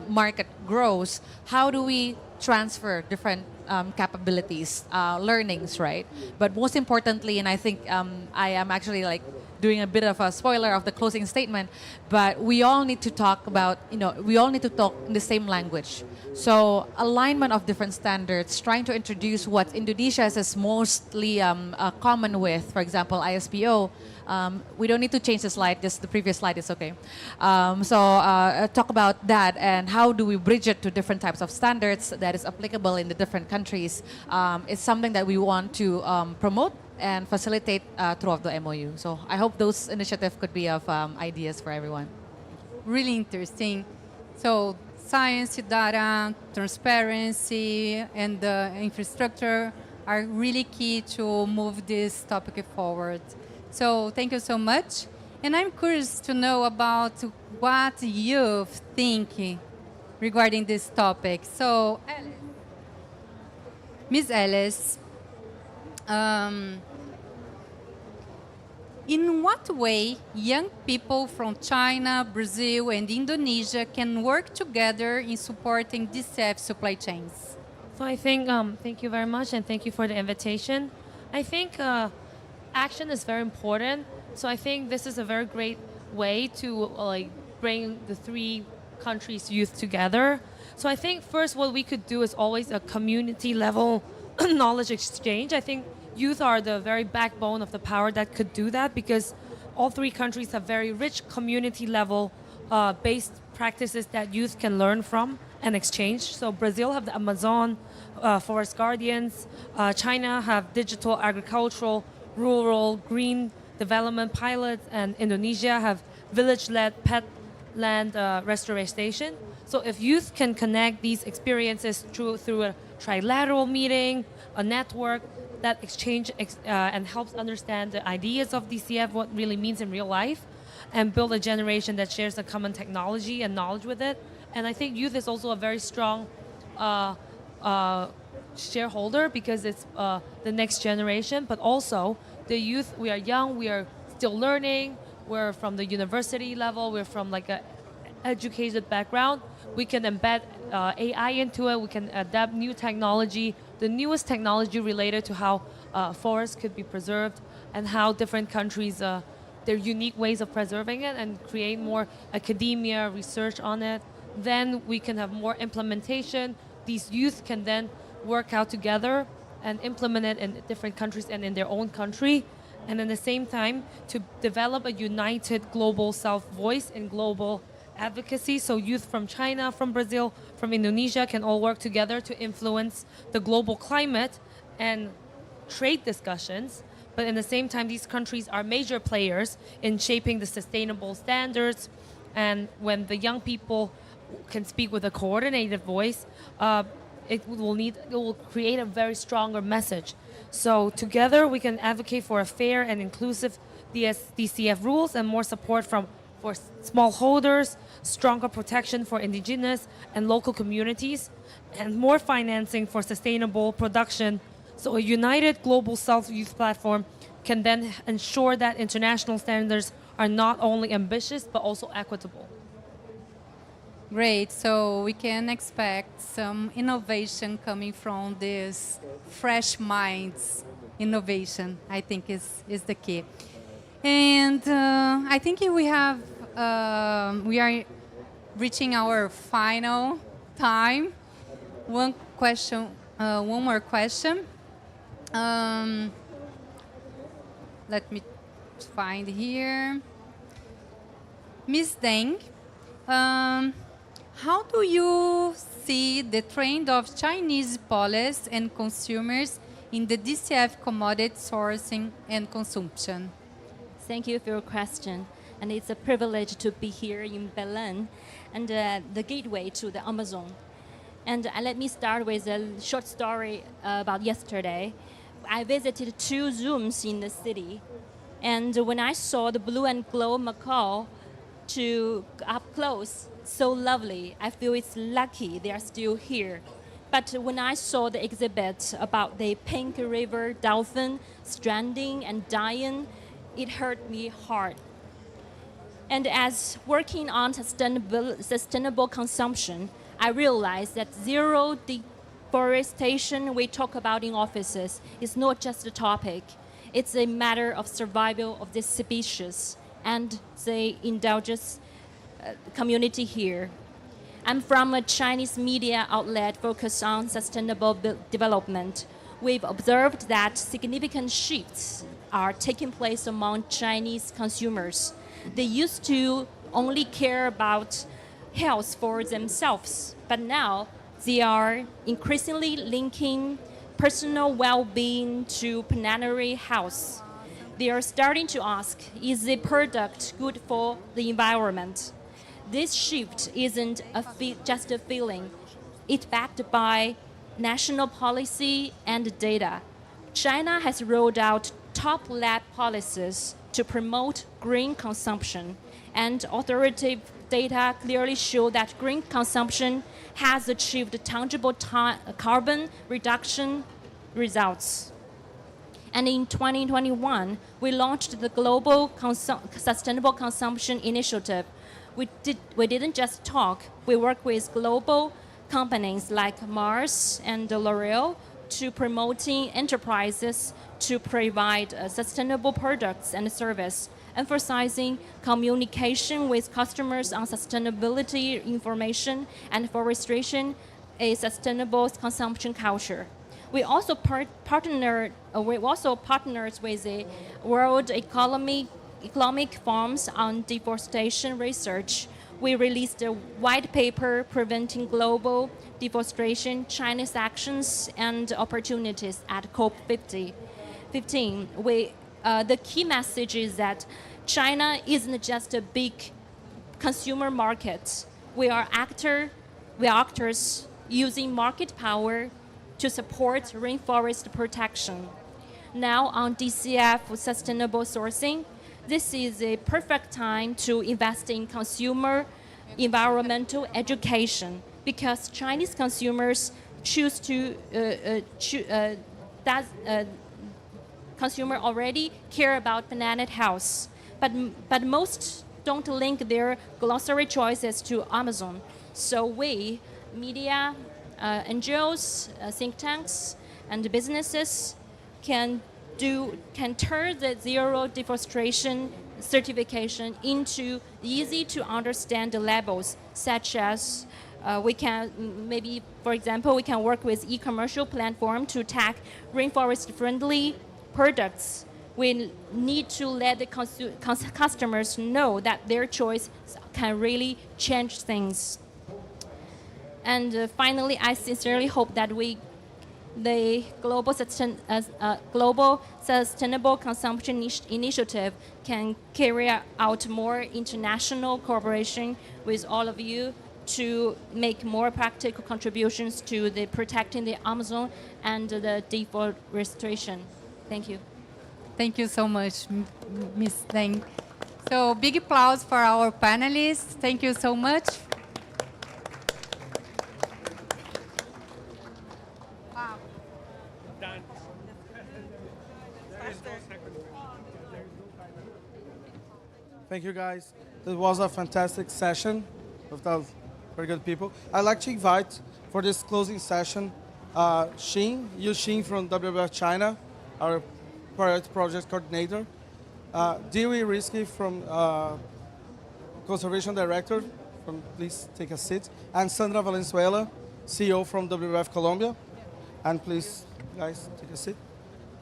[SPEAKER 16] market grows, how do we transfer different capabilities, learnings, right? But most importantly, and I think I am actually doing a bit of a spoiler of the closing statement, but we all need to talk about, we all need to talk in the same language. So alignment of different standards, trying to introduce what Indonesia is mostly common with, for example, ISPO. We don't need to change the slide, just the previous slide is okay. Talk about that and how do we bridge it to different types of standards that is applicable in the different countries. It's something that we want to promote and facilitate throughout the MOU. So I hope those initiatives could be of ideas for everyone.
[SPEAKER 13] Really interesting. So science, data, transparency, and the infrastructure are really key to move this topic forward. So thank you so much. And I'm curious to know about what youth think regarding this topic. So, Ms. Ellis, in what way young people from China, Brazil, and Indonesia can work together in supporting DCF supply chains?
[SPEAKER 17] So I think, thank you very much, and thank you for the invitation. I think action is very important. So I think this is a very great way to bring the three countries' youth together. So I think first what we could do is always a community level knowledge exchange. I think youth are the very backbone of the power that could do that, because all three countries have very rich community level based practices that youth can learn from and exchange. So Brazil have the Amazon forest guardians, China have digital agricultural, rural, green development pilots, and Indonesia have village-led pet land restoration. So if youth can connect these experiences through a trilateral meeting, a network that exchange and helps understand the ideas of DCF, what really means in real life, and build a generation that shares a common technology and knowledge with it. And I think youth is also a very strong shareholder, because it's the next generation, but also the youth, we are young, we are still learning, we're from the university level, we're from an educated background. We can embed AI into it, we can adapt new technology, the newest technology related to how forests could be preserved and how different countries, their unique ways of preserving it, and create more academia, research on it. Then we can have more implementation. These youth can then work out together and implement it in different countries and in their own country. And at the same time, to develop a united global South voice and global advocacy. So youth from China, from Brazil, from Indonesia can all work together to influence the global climate and trade discussions. But at the same time, these countries are major players in shaping the sustainable standards. And when the young people can speak with a coordinated voice, it will create a very stronger message. So together we can advocate for a fair and inclusive DCF rules and more support for smallholders, stronger protection for indigenous and local communities, and more financing for sustainable production. So a united global South Youth Platform can then ensure that international standards are not only ambitious but also equitable.
[SPEAKER 13] Great. So we can expect some innovation coming from this fresh minds innovation, I think is the key. And I think we are reaching our final time. One more question. Let me find here. Ms. Deng, how do you see the trend of Chinese policies and consumers in the DCF commodity sourcing and consumption?
[SPEAKER 18] Thank you for your question. And it's a privilege to be here in Berlin and the gateway to the Amazon. And let me start with a short story about yesterday. I visited 2 zoos in the city. And when I saw the blue and glow macaw up close, so lovely, I feel it's lucky they are still here. But when I saw the exhibit about the pink river dolphin stranding and dying, it hurt me hard. And as working on sustainable consumption, I realized that zero deforestation we talk about in offices is not just a topic. It's a matter of survival of this species and the indigenous community here. I'm from a Chinese media outlet focused on sustainable development. We've observed that significant shifts are taking place among Chinese consumers. They used to only care about health for themselves, but now they are increasingly linking personal well-being to planetary health. They are starting to ask, is the product good for the environment? This shift isn't just a feeling. It's backed by national policy and data. China has rolled out top-led policies to promote green consumption, and authoritative data clearly show that green consumption has achieved tangible carbon reduction results. And in 2021, we launched the Global Sustainable Consumption Initiative. We didn't just talk, we worked with global companies like Mars and L'Oreal to promoting enterprises to provide sustainable products and service, emphasizing communication with customers on sustainability information and forestation, a sustainable consumption culture. We also partnered with the World Economic Forums on deforestation research. We released a white paper preventing global deforestation, China's actions and opportunities at COP15. The key message is that China isn't just a big consumer market. We are actors using market power to support rainforest protection. Now on DCF sustainable sourcing, this is a perfect time to invest in consumer environmental education because Chinese consumers consumer already care about planet health, but most don't link their glossary choices to Amazon. So we, media, NGOs, think tanks, and businesses can turn the zero deforestation certification into easy to understand labels, such as we can maybe, for example, we can work with e-commercial platform to tag rainforest-friendly products. We need to let the customers know that their choice can really change things. And finally, I sincerely hope that the Global Sustainable Consumption Initiative can carry out more international cooperation with all of you to make more practical contributions to the protecting the Amazon and the deforestation. Thank you.
[SPEAKER 13] Thank you so much, Ms. Deng. So big applause for our panelists. Thank you so much.
[SPEAKER 1] Thank you, guys. This was a fantastic session with those very good people. I'd like to invite for this closing session Yu Xin from WWF China, our priority project coordinator, Dewey Risky from Conservation Director, please take a seat, and Sandra Valenzuela, CEO from WWF Colombia. And please, guys, take a seat.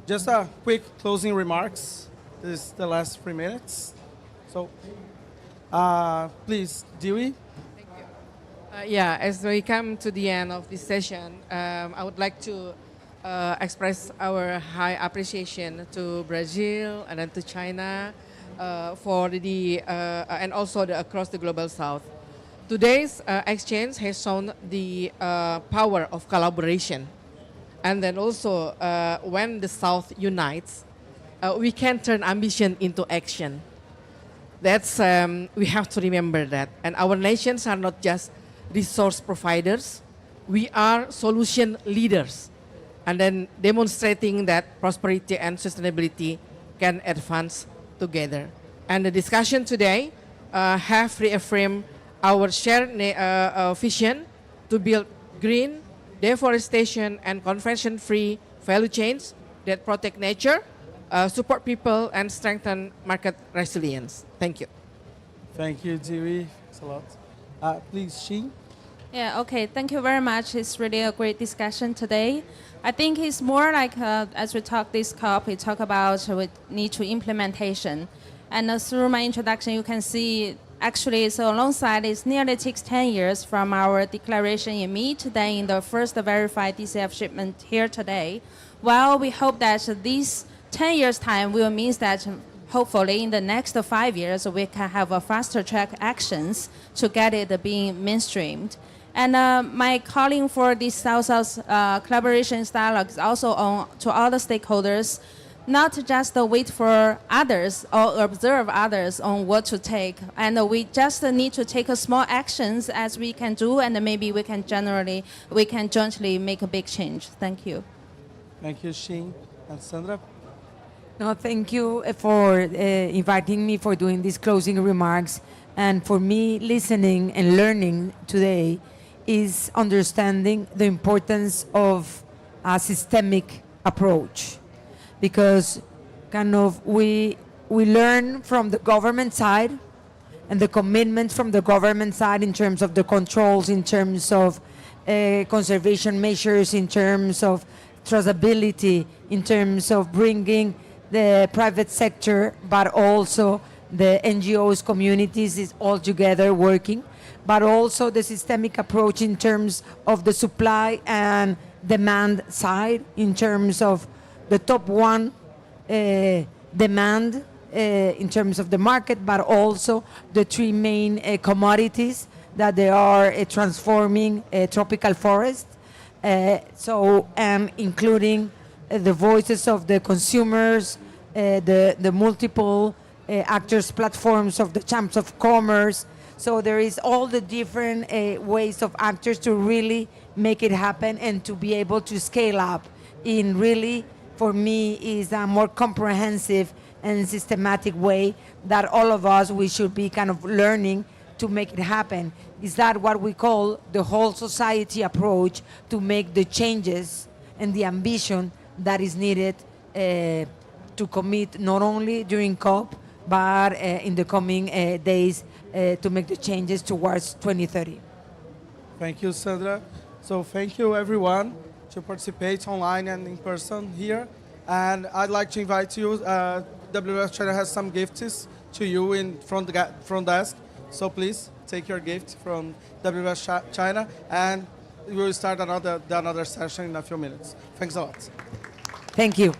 [SPEAKER 1] Just a quick closing remarks. This is the last 3 minutes. So, please, Dewey.
[SPEAKER 19] Thank you. Yeah, as we come to the end of this session, I would like to express our high appreciation to Brazil and then to China for the and also across the global south. Today's exchange has shown the power of collaboration, and then also when the South unites, we can turn ambition into action. That's we have to remember that. And our nations are not just resource providers; we are solution leaders, and then demonstrating that prosperity and sustainability can advance together. And the discussion today have reaffirmed our shared vision to build green, deforestation, and convention-free value chains that protect nature, support people, and strengthen market resilience. Thank you.
[SPEAKER 1] Thank you, Jiwi. Thanks a lot. Please, Xin.
[SPEAKER 7] Yeah, okay, thank you very much. It's really a great discussion today. I think it's more like, as we talk this COP, we talk about we need to implementation. And through my introduction, you can see actually, so alongside it nearly takes 10 years from our declaration in May to then in the first verified DCF shipment here today. Well, we hope that this 10 years time will mean that hopefully in the next 5 years, we can have a faster track actions to get it being mainstreamed. And my calling for this South-South collaboration dialogue is also on to all the stakeholders, not just wait for others or observe others on what to take. And we just need to take small actions as we can do, and maybe we can jointly make a big change. Thank you.
[SPEAKER 1] Thank you, Xin. And Sandra?
[SPEAKER 20] No, thank you for inviting me for doing these closing remarks. And for me, listening and learning today is understanding the importance of a systemic approach. Because kind of we learn from the government side and the commitments from the government side in terms of the controls, in terms of conservation measures, in terms of traceability, in terms of bringing the private sector, but also the NGOs, communities is all together working, but also the systemic approach in terms of the supply and demand side, in terms of the top one demand in terms of the market, but also the three main commodities that they are transforming tropical forest. Including the voices of the consumers, the multiple actors, platforms of the champs of commerce. So there is all the different ways of actors to really make it happen and to be able to scale up in really, for me, is a more comprehensive and systematic way that all of us, we should be kind of learning to make it happen. Is that what we call the whole society approach to make the changes and the ambition that is needed to commit not only during COP, but in the coming days to make the changes towards 2030.
[SPEAKER 1] Thank you, Sandra. So thank you, everyone, to participate online and in person here. And I'd like to invite you, WWF China has some gifts to you in front desk. So please take your gift from WWF China, and we will start another session in a few minutes. Thanks a lot.
[SPEAKER 20] Thank you.